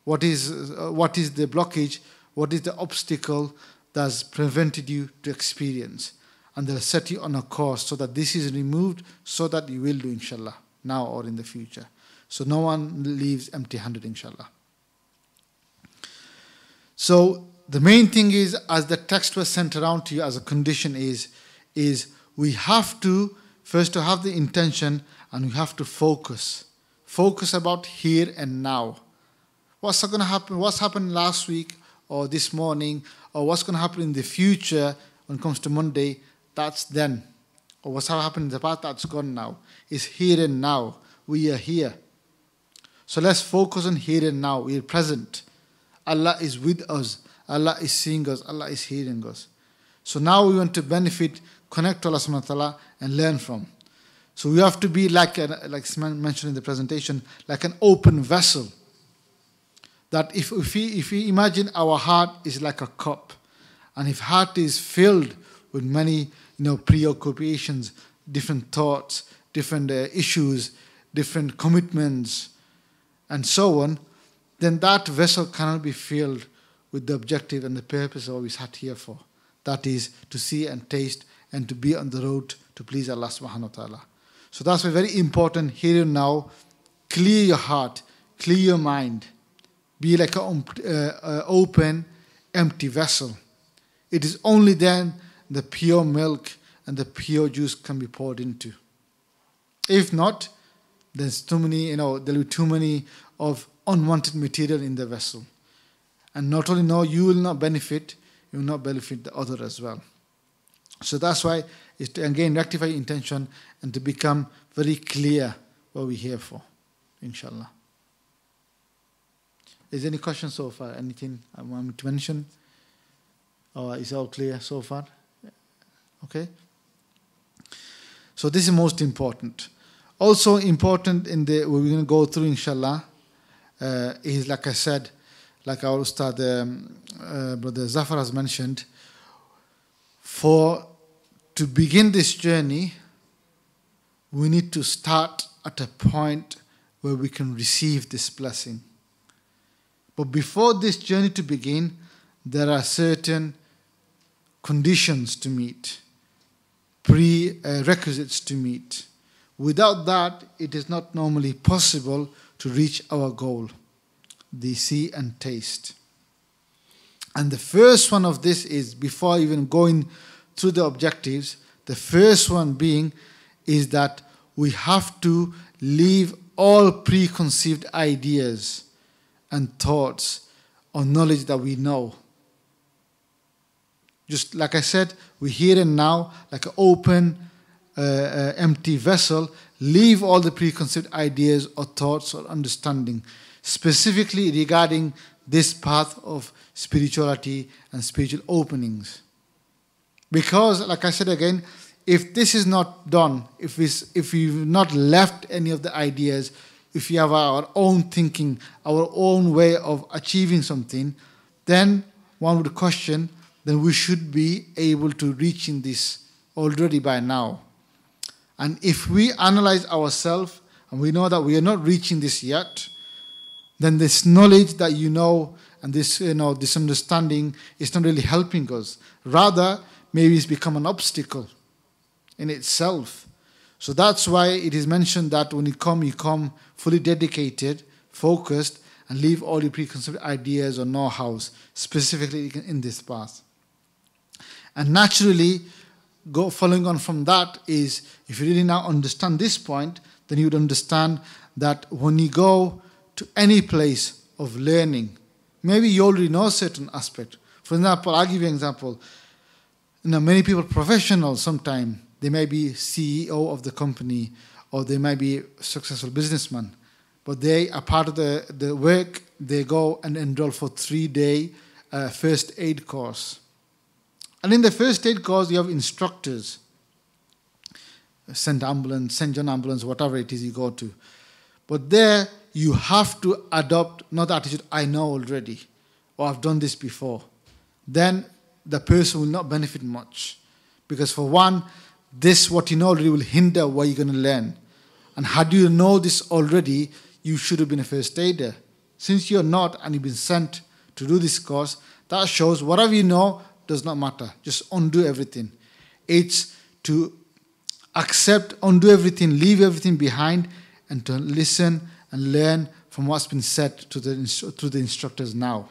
what is the blockage, what is the obstacle that's prevented you to experience. And they'll set you on a course so that this is removed, so that you will do, inshallah, now or in the future. So no one leaves empty-handed, inshallah. So the main thing is, as the text was sent around to you as a condition is we have to first to have the intention, and we have to focus. Focus about here and now. What's going to happen? What's happened last week or this morning, or what's going to happen in the future when it comes to Monday? That's then. Or what's happened in the past, that's gone now. It's here and now. We are here. So let's focus on here and now. We are present. Allah is with us. Allah is seeing us. Allah is hearing us. So now we want to benefit, connect to Allah subhanahu wa ta'ala, and learn from. So we have to be like mentioned in the presentation, like an open vessel. That if we imagine our heart is like a cup, and if heart is filled with many preoccupations, different thoughts, different issues, different commitments, and so on, then that vessel cannot be filled with the objective and the purpose of what we sat here for. That is to see and taste and to be on the road to please Allah subhanahu wa ta'ala. So that's why very important here and now. Clear your heart, clear your mind. Be like an open, empty vessel. It is only then the pure milk and the pure juice can be poured into. If not, there's too many, there'll be too many of unwanted material in the vessel. And not only you will not benefit, you will not benefit the other as well. So that's why it's to again rectify intention and to become very clear what we're here for, inshallah. Is there any questions so far? Anything I want to mention? Or is it all clear so far? Okay. So this is most important. Also important in what we're going to go through, inshallah, is like I said, like our Ustad, Brother Zafar has mentioned, to begin this journey, we need to start at a point where we can receive this blessing. But before this journey to begin, there are certain conditions to meet, prerequisites to meet. Without that, it is not normally possible to reach our goal, the see and taste. And the first one of this is, before even going through the objectives, the first one being is that we have to leave all preconceived ideas and thoughts or knowledge that we know. Just like I said, we're here and now, like an open, empty vessel. Leave all the preconceived ideas or thoughts or understanding, specifically regarding this path of spirituality and spiritual openings. Because, like I said again, if this is not done, if we've not left any of the ideas, if we have our own thinking, our own way of achieving something, then one would question, then we should be able to reach in this already by now. And if we analyze ourselves and we know that we are not reaching this yet, then this knowledge that you know and this this understanding is not really helping us. Rather, maybe it's become an obstacle in itself. So that's why it is mentioned that when you come fully dedicated, focused, and leave all your preconceived ideas or know-hows, specifically in this path. And naturally, following on from that is, if you really now understand this point, then you would understand that when you go to any place of learning, maybe you already know a certain aspect. For example, I'll give you an example. Many people, professionals sometimes, they may be CEO of the company or they may be a successful businessman, but they are part of the work, they go and enroll for 3-day first aid course. And in the first aid course, you have instructors, St. John Ambulance, whatever it is you go to. But there, you have to adopt not the attitude, I know already, or I've done this before. Then the person will not benefit much. Because for one, this, what you know already, will hinder what you're going to learn. And had you know this already, you should have been a first aider. Since you're not, and you've been sent to do this course, that shows whatever you know does not matter. Just undo everything. It's to accept, undo everything, leave everything behind, and to listen and learn from what's been said to the instructors now.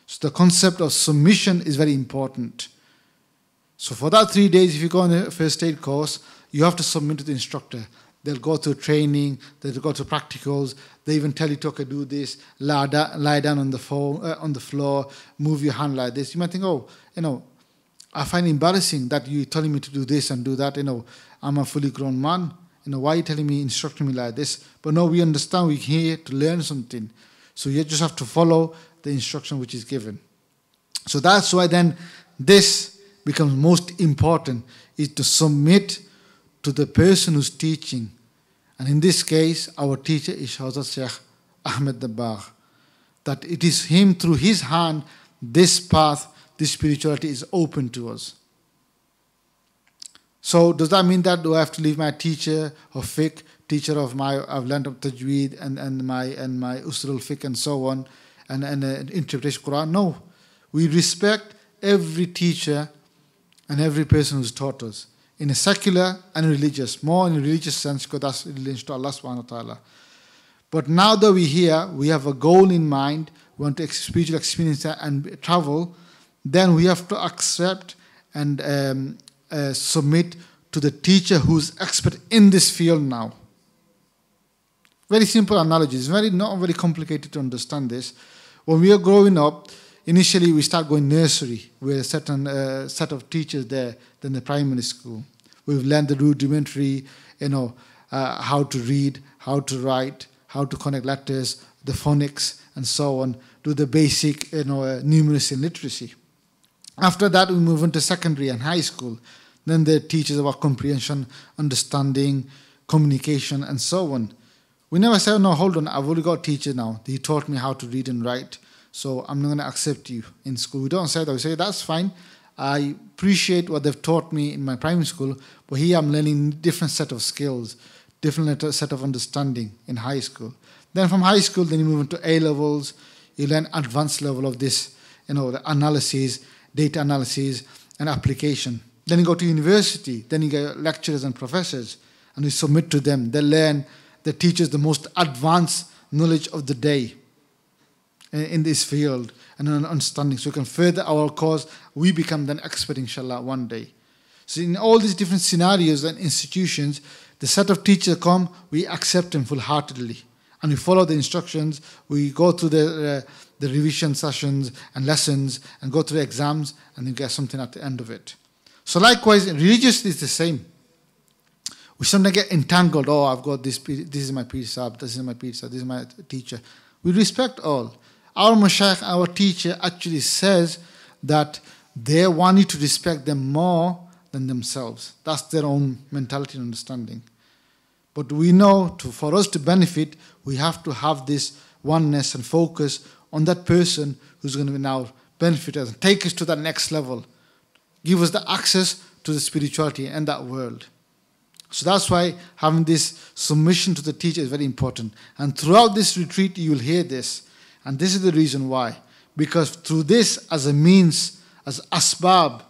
So the concept of submission is very important. So for that 3 days, if you go on a first aid course, you have to submit to the instructor. They'll go through training, they'll go to practicals, they even tell you to okay, do this, lie down on the floor, move your hand like this. You might think, I find it embarrassing that you're telling me to do this and do that. I'm a fully grown man. Why are you telling me, instructing me like this? But no, we understand we're here to learn something. So you just have to follow the instruction which is given. So that's why then this becomes most important, is to submit to the person who's teaching. And in this case, our teacher is Hazrat Sheikh Ahmed Dabbagh. That it is him, through his hand, this path, this spirituality is open to us. So does that mean that do I have to leave my teacher of fiqh, teacher of I've learned of tajweed and my usul al-fiqh and so on, and interpretation of Quran? No. We respect every teacher and every person who's taught us, in a secular and religious, more in a religious sense, because that's related to Allah subhanahu wa ta'ala. But now that we're here, we have a goal in mind, we want to spiritual experience and travel, then we have to accept and submit to the teacher who's expert in this field now. Very simple analogy. It's not very complicated to understand this. When we are growing up, initially we start going nursery with a certain set of teachers there, then the primary school. We've learned the rudimentary, how to read, how to write, how to connect letters, the phonics, and so on, do the basic, numeracy and literacy. After that, we move into secondary and high school. Then the teachers about comprehension, understanding, communication, and so on. We never say, no, hold on, I've already got a teacher now. He taught me how to read and write, so I'm not going to accept you in school. We don't say that. We say, that's fine. I appreciate what they've taught me in my primary school, but here I'm learning different set of skills, different set of understanding in high school. Then from high school, then you move into A-levels. You learn advanced level of this, the analysis, data analysis, and application. Then you go to university. Then you get lecturers and professors, and you submit to them. They learn, the teachers the most advanced knowledge of the day in this field and an understanding. So we can further our cause. We become then expert, inshallah, one day. So in all these different scenarios and institutions, the set of teachers come, we accept them full-heartedly. And we follow the instructions. We go through the revision sessions and lessons and go through the exams, and then get something at the end of it. So likewise, religious is the same. We sometimes get entangled. Oh, I've got this is my Pir Sahib, this is my Pir Sahib, this is my teacher. We respect all. Our Mashaykh, our teacher, actually says that they want you to respect them more than themselves. That's their own mentality and understanding. But we know for us to benefit, we have to have this oneness and focus on that person who's going to now benefit us and take us to that next level. Give us the access to the spirituality and that world. So that's why having this submission to the teacher is very important. And throughout this retreat, you'll hear this. And this is the reason why. Because through this, as a means, as asbab,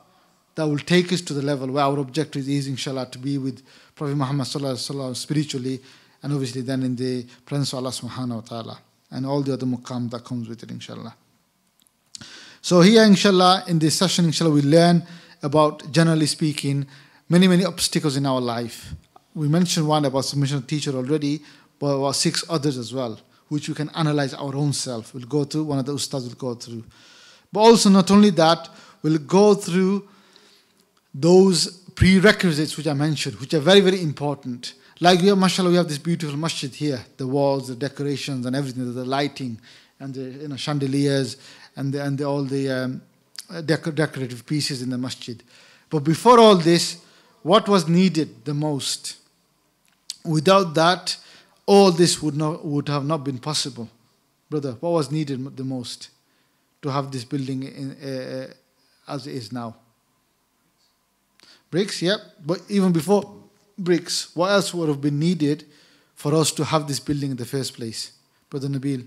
that will take us to the level where our objective is, inshallah, to be with Prophet Muhammad sallallahu alaihi wasallam spiritually, and obviously then in the presence of Allah subhanahu wa ta'ala, and all the other muqam that comes with it, inshallah. So here, inshallah, in this session, inshallah, we learn about, generally speaking, many obstacles in our life. We mentioned one about submission to teacher already, but about 6 others as well, which we can analyze our own self. We'll go through, one of the ustads will go through. But also, not only that, we'll go through those prerequisites which I mentioned, which are very, very important. Like we have, mashallah, we have this beautiful masjid here, the walls, the decorations and everything, the lighting and the chandeliers and all the decorative pieces in the masjid. But before all this, what was needed the most? Without that, all this would have not been possible. Brother, what was needed the most to have this building as it is now? Bricks, yeah. But even before bricks, what else would have been needed for us to have this building in the first place? Brother Nabil?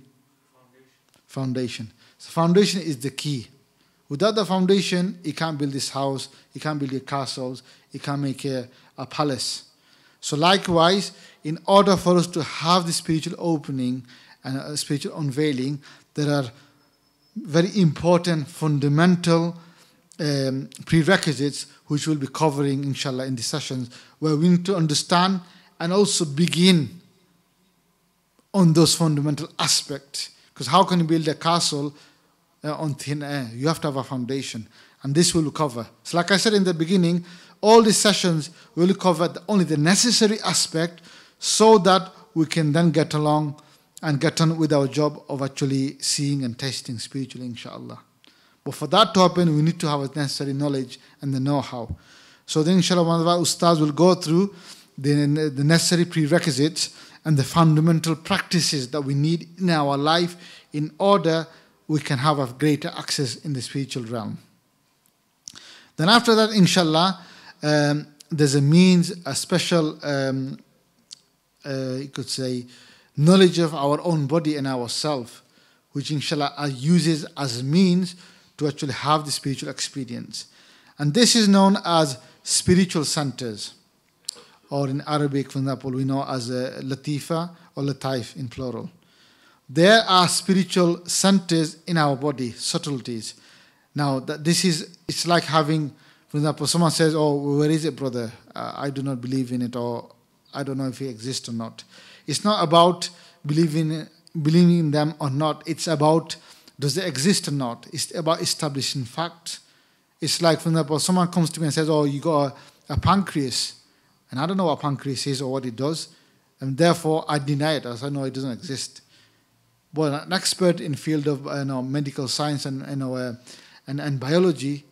Foundation. So foundation is the key. Without the foundation, you can't build this house, you can't build your castles, you can't make a palace. So likewise, in order for us to have the spiritual opening and a spiritual unveiling, there are very important, fundamental prerequisites which we'll be covering, inshallah, in the sessions, where we need to understand and also begin on those fundamental aspects. Because how can you build a castle on thin air? You have to have a foundation. And this will cover. So like I said in the beginning, all these sessions will cover only the necessary aspect so that we can then get along and get on with our job of actually seeing and tasting spiritually, inshallah. But for that to happen, we need to have a necessary knowledge and the know-how. So then, inshallah, one of our ustads will go through the necessary prerequisites and the fundamental practices that we need in our life in order we can have a greater access in the spiritual realm. Then after that, inshallah, there's a means, a special, you could say, knowledge of our own body and ourself, which inshallah uses as a means to actually have the spiritual experience. And this is known as spiritual centers, or in Arabic, for example, we know as latifa or lataif in plural. There are spiritual centers in our body, subtleties. Now, it's like having, for example, someone says, oh, where is it, brother? I do not believe in it, or I don't know if it exists or not. It's not about believing in them or not. It's about, does it exist or not? It's about establishing facts. It's like, for example, someone comes to me and says, oh, you got a pancreas. And I don't know what pancreas is or what it does. And therefore, I deny it as I know it doesn't exist. But an expert in field of medical science and biology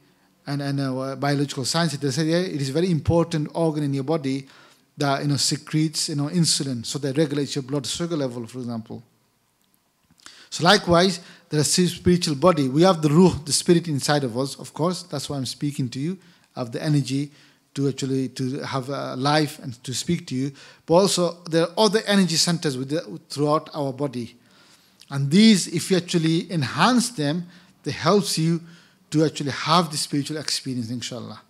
and biological science, they say, yeah, it is a very important organ in your body that secretes insulin, so that regulates your blood sugar level, for example. So likewise, there is a spiritual body. We have the ruh, the spirit inside of us, of course. That's why I'm speaking to you. I have the energy to have a life and to speak to you. But also, there are other energy centers throughout our body. And these, if you actually enhance them, they helps you to actually have the spiritual experience, inshallah.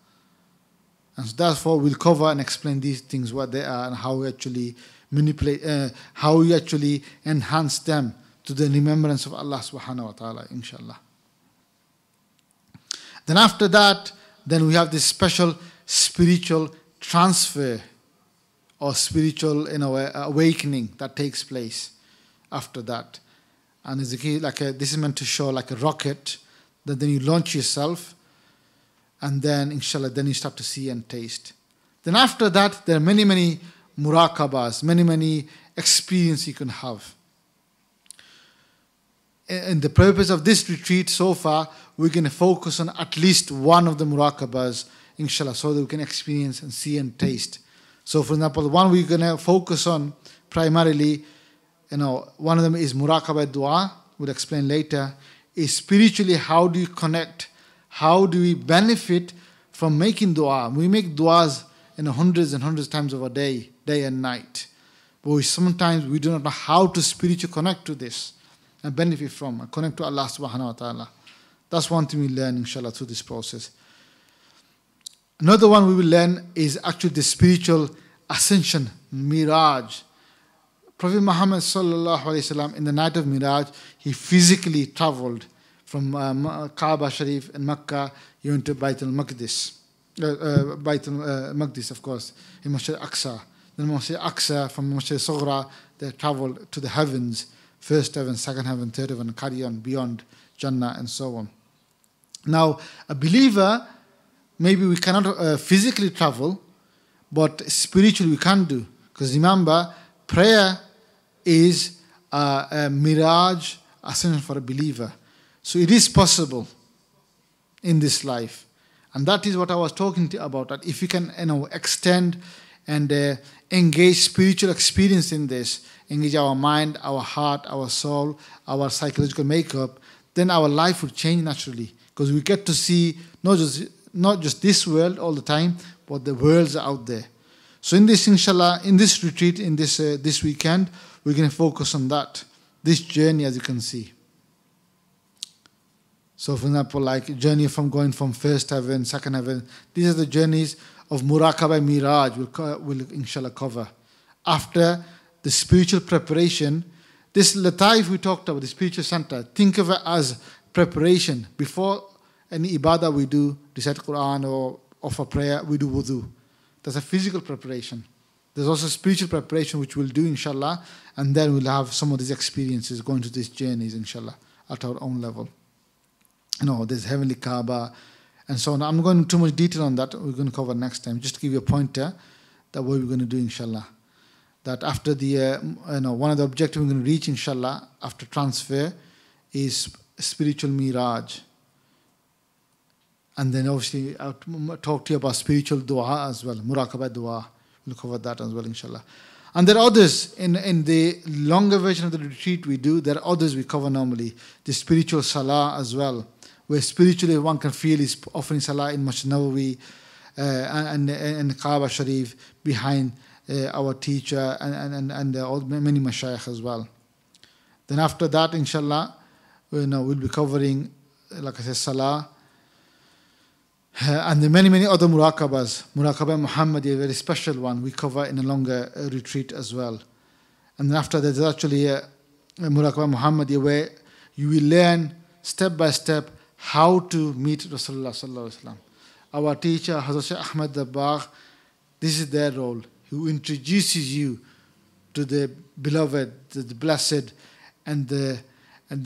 And so therefore, we'll cover and explain these things, what they are, and how we actually manipulate, how we actually enhance them to the remembrance of Allah subhanahu wa ta'ala, inshallah. Then after that, then we have this special spiritual transfer or spiritual awakening that takes place after that. And it's this is meant to show like a rocket that then you launch yourself, and then inshallah then you start to see and taste. Then after that, there are many muraqabas, many experiences you can have. And the purpose of this retreat so far, we're going to focus on at least one of the muraqabas, inshallah, so that we can experience and see and taste. So for example, the one we're going to focus on primarily, one of them is muraqabah dua, we'll explain later, is spiritually how do you connect, how do we benefit from making dua. We make duas hundreds and hundreds of times of a day and night. But sometimes we do not know how to spiritually connect to this and benefit from and connect to Allah subhanahu wa ta'ala. That's one thing we learn, inshallah, through this process. Another one we will learn is actually the spiritual ascension, Miraj. Prophet Muhammad sallallahu alaihi wasallam, in the night of Miraj, he physically traveled from Kaaba Sharif in Mecca, he went to Bayt al-Maqdis. Bayt al-Maqdis, of course, in Masjid Aqsa. Then Masjid Aqsa, from Masjid Sughra, they traveled to the heavens, first heaven, second heaven, third heaven, carry on beyond Jannah and so on. Now, a believer, maybe we cannot physically travel, but spiritually we can do. Because remember, prayer is a miraj ascension for a believer. So it is possible in this life. And that is what I was talking to you about, that if you can extend and engage spiritual experience in this, engage our mind, our heart, our soul, our psychological makeup, then our life will change naturally. Because we get to see not just this world all the time, but the worlds out there. So in this, inshallah, in this retreat, in this weekend, we're going to focus on that, this journey, as you can see. So for example, like journey from going from first heaven, second heaven, these are the journeys of Muraqabah Miraj will inshallah cover. After the spiritual preparation, this Lataif we talked about, the spiritual center, think of it as preparation. Before any ibadah we do, recite Quran or offer prayer, we do wudu. That's a physical preparation. There's also spiritual preparation which we'll do inshallah, and then we'll have some of these experiences going to these journeys inshallah at our own level. There's heavenly Kaaba and so on. I'm not going into too much detail on that. We're going to cover next time. Just to give you a pointer that what we're going to do inshallah. That after the, one of the objectives we're going to reach inshallah after transfer is spiritual miraj. And then obviously I'll talk to you about spiritual dua as well, muraqabah dua. We'll cover that as well inshallah. And there are others in the longer version of the retreat we do. There are others we cover normally. The spiritual salah as well, where spiritually one can feel is offering salah in Masjid Nawawi and Kaaba Sharif behind our teacher and many mashayikh as well. Then after that, inshallah, we'll be covering, like I said, salah. And the many other muraqabahs. Muraqabah Muhammadi, a very special one, we cover in a longer retreat as well. And then after that, there's actually a Muraqabah Muhammadi where you will learn step by step how to meet Rasulullah sallallahu alaihi wasallam. Our teacher, Hazrat Shaykh Ahmad Dabbagh, this is their role, who introduces you to the beloved, the blessed, and the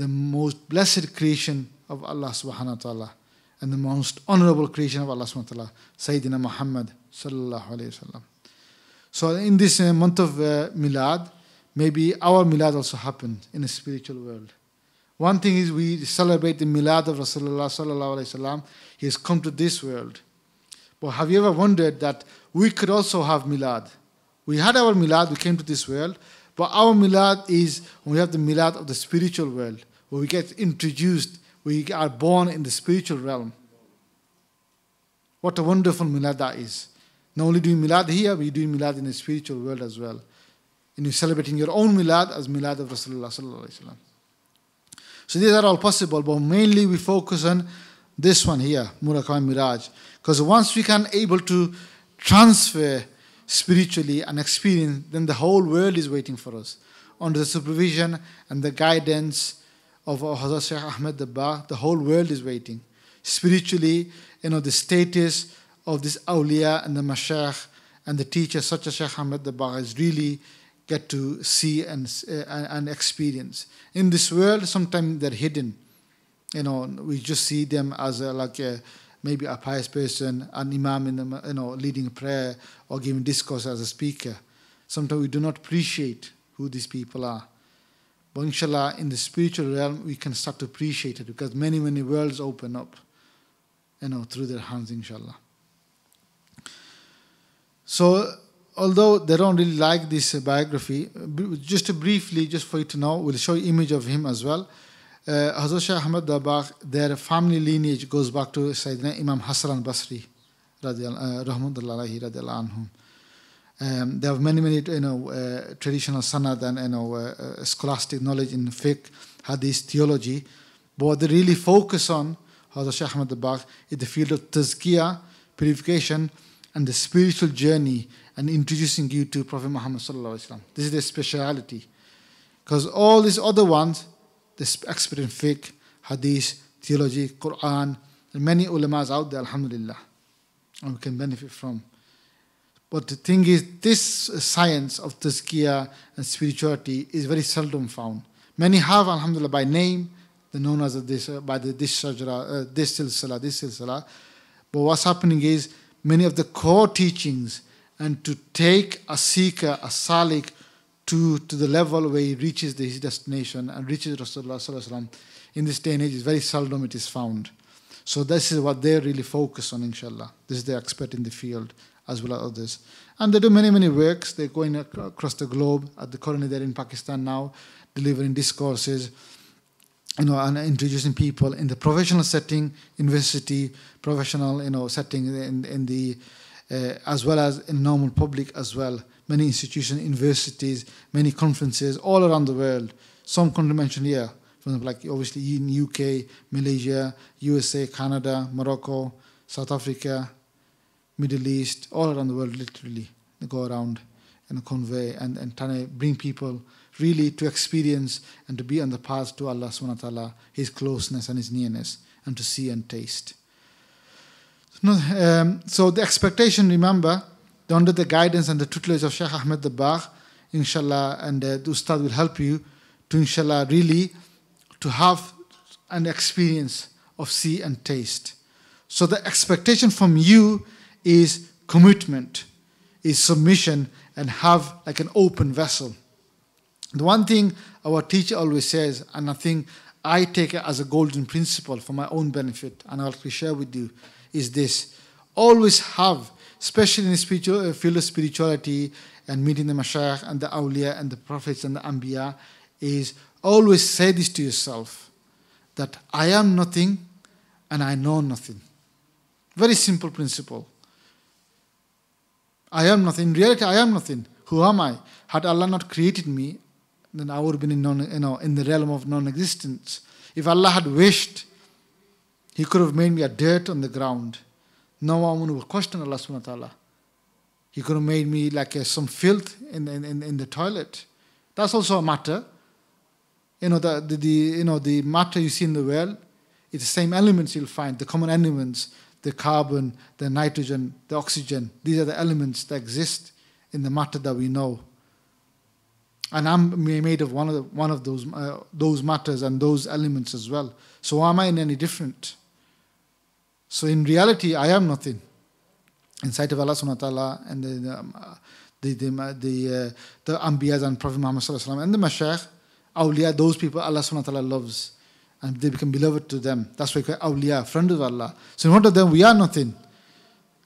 most blessed creation of Allah subhanahu wa ta'ala, and the most honorable creation of Allah subhanahu wa ta'ala, Sayyidina Muhammad sallallahu alayhi wasallam. So in this month of Milad, maybe our Milad also happened in a spiritual world. One thing is we celebrate the Milad of Rasulullah sallallahu alayhi wasallam. He has come to this world. But have you ever wondered that we could also have Milad? We had our Milad, we came to this world, but our Milad is when we have the Milad of the spiritual world, where we get introduced, we are born in the spiritual realm. What a wonderful Milad that is. Not only doing Milad here, we're doing Milad in the spiritual world as well. And you're celebrating your own Milad as Milad of Rasulullah sallallahu alayhi wasallam. So these are all possible, but mainly we focus on this one here, Muraqabah Miraj. Because once we can able to transfer spiritually and experience, then the whole world is waiting for us. Under the supervision and the guidance of Hazrat Shaykh Ahmad Dabbagh, the whole world is waiting. Spiritually, the status of this awliya and the mashayikh and the teachers such as Shaykh Ahmad Dabbagh is really get to see and experience. In this world, sometimes they're hidden. We just see them as maybe a pious person, an imam in the, leading a prayer or giving discourse as a speaker. Sometimes we do not appreciate who these people are. But inshallah, in the spiritual realm, we can start to appreciate it because many worlds open up, through their hands, inshallah. So, although they don't really like this biography, just briefly, just for you to know, we'll show you image of him as well. Hazrat Shah Ahmad Dabakh, their family lineage goes back to Sayyidina Imam Hassan al-Basri, rahmatullahi radiallahu anhum. They have many traditional sanad and scholastic knowledge in fiqh, hadith, theology. But what they really focus on, Hazrat Shah Ahmad Dabakh, is the field of tazkiyah, purification, and the spiritual journey, and introducing you to Prophet Muhammad sallallahu alaihi wasallam. This is their speciality. Because all these other ones, this expert in fiqh, hadith, theology, Quran, and many ulamas out there, alhamdulillah, and we can benefit from. But the thing is, this science of tazkiyah and spirituality is very seldom found. Many have, alhamdulillah, by name, they're known as this, by this shajra, this silsila. But what's happening is, many of the core teachings, and to take a seeker, a salik, to the level where he reaches his destination and reaches Rasulullah sallallahu alaihi wasallam, in this day and age, is very seldom it is found. So this is what they really focus on, inshallah. This is the expert in the field, as well as others. And they do many works. They're going across the globe. At the currently they're in Pakistan now, delivering discourses, and introducing people in the professional setting, university, professional, setting in the as well as in normal public as well. Many institutions, universities, many conferences all around the world. Some country mentioned here, for example, like obviously in UK, Malaysia, USA, Canada, Morocco, South Africa, Middle East, all around the world, literally. They go around and convey and trying to bring people really to experience and to be on the path to Allah subhanahu wa ta'ala, His closeness and His nearness, and to see and taste. So the expectation, remember, under the guidance and the tutelage of Shaykh Ahmed Dabakh, inshallah, and the Ustad will help you to, inshallah, really to have an experience of see and taste. So the expectation from you is commitment, is submission, and have like an open vessel. The one thing our teacher always says, and I think I take it as a golden principle for my own benefit, and I'll share with you, is this: always have, especially in the field of spirituality and meeting the mashayikh and the awliya and the prophets and the anbiya, is always say this to yourself, that I am nothing and I know nothing. Very simple principle. I am nothing. In reality, I am nothing. Who am I? Had Allah not created me, then I would have been in the realm of non-existence. If Allah had wished, He could have made me a dirt on the ground. No one would question Allah subhanahu wa ta'ala. He could have made me like some filth in the toilet. That's also a matter. The matter you see in the world, it's the same elements you'll find, the common elements, the carbon, the nitrogen, the oxygen. These are the elements that exist in the matter that we know. And I'm made of one of those matters and those elements as well. So am I in any different? So in reality, I am nothing. In sight of Allah subhanahu wa ta'ala and the Anbiyas and Prophet Muhammad sallallahu alaihi wasallam and the Mashayikh, awliya, those people Allah subhanahu wa ta'ala loves. And they become beloved to them. That's why we call awliya, friend of Allah. So in front of them, we are nothing.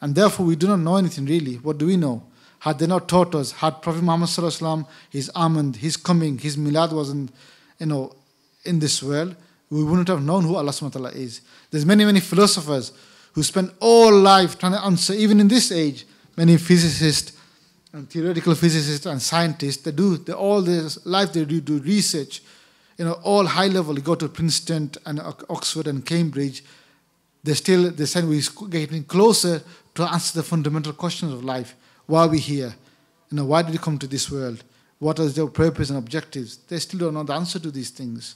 And therefore, we do not know anything really. What do we know? Had they not taught us, had Prophet Muhammad sallallahu alaihi wasallam, his amand, his coming, his milad wasn't, in this world, we wouldn't have known who Allah subhanahu wa ta'ala is. There's many philosophers who spend all life trying to answer, even in this age, many physicists and theoretical physicists and scientists, all their life they do research, all high level. You go to Princeton and Oxford and Cambridge, they say we're getting closer to answer the fundamental questions of life. Why are we here? Why did we come to this world? What is their purpose and objectives? They still don't know the answer to these things.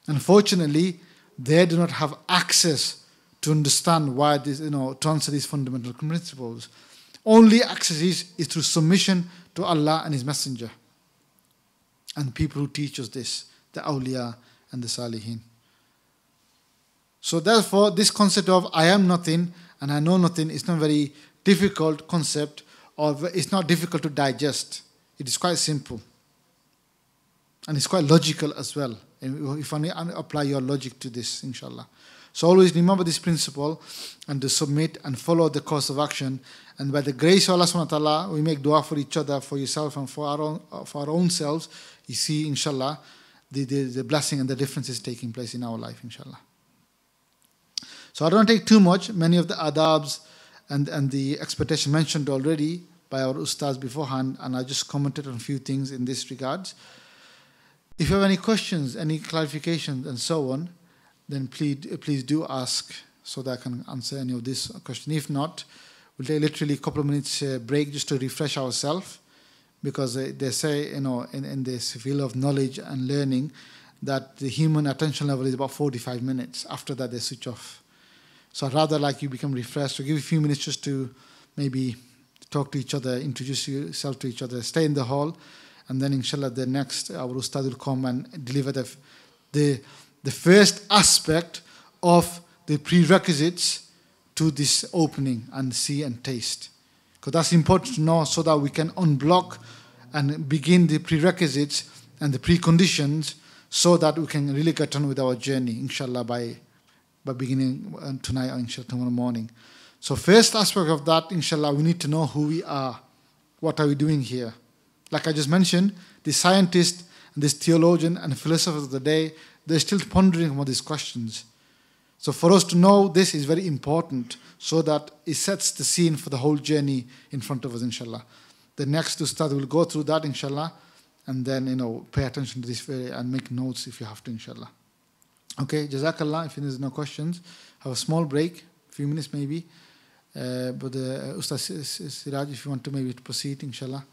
Unfortunately, they do not have access to understand why this, to answer these fundamental principles. Only access is through submission to Allah and His Messenger. And people who teach us this, the awliya and the salihin. So therefore, this concept of I am nothing and I know nothing is not a very difficult concept, or it's not difficult to digest. It is quite simple. And it's quite logical as well. And if I apply your logic to this, inshallah. So always remember this principle and to submit and follow the course of action. And by the grace of Allah subhanahu wa ta'ala, we make dua for each other, for yourself and for our own selves. You see, inshallah, the blessing and the differences taking place in our life, inshallah. So I don't take too much. Many of the adabs and the expectation mentioned already by our ustads beforehand, and I just commented on a few things in this regards. If you have any questions, any clarifications and so on, then please do ask so that I can answer any of this question. If not, we'll take literally a couple of minutes break just to refresh ourselves, because they say, in this field of knowledge and learning, that the human attention level is about 45 minutes. After that, they switch off. So I'd rather like you become refreshed. So give you a few minutes just to maybe talk to each other, introduce yourself to each other, stay in the hall, and then inshallah the next our ustad will come and deliver the first aspect of the prerequisites to this opening and see and taste. Because that's important to know so that we can unblock and begin the prerequisites and the preconditions so that we can really get on with our journey, inshallah, by beginning tonight or inshallah tomorrow morning. So first aspect of that, inshallah, we need to know who we are. What are we doing here? Like I just mentioned, the scientist, and this theologian and philosophers of the day, they're still pondering on these questions. So for us to know this is very important so that it sets the scene for the whole journey in front of us, inshallah. The next ustad will go through that, inshallah, and then, pay attention to this and make notes if you have to, inshallah. Okay, Jazakallah. If there's no questions, have a small break, a few minutes maybe. But Ustad Siraj, if you want to maybe proceed, inshallah.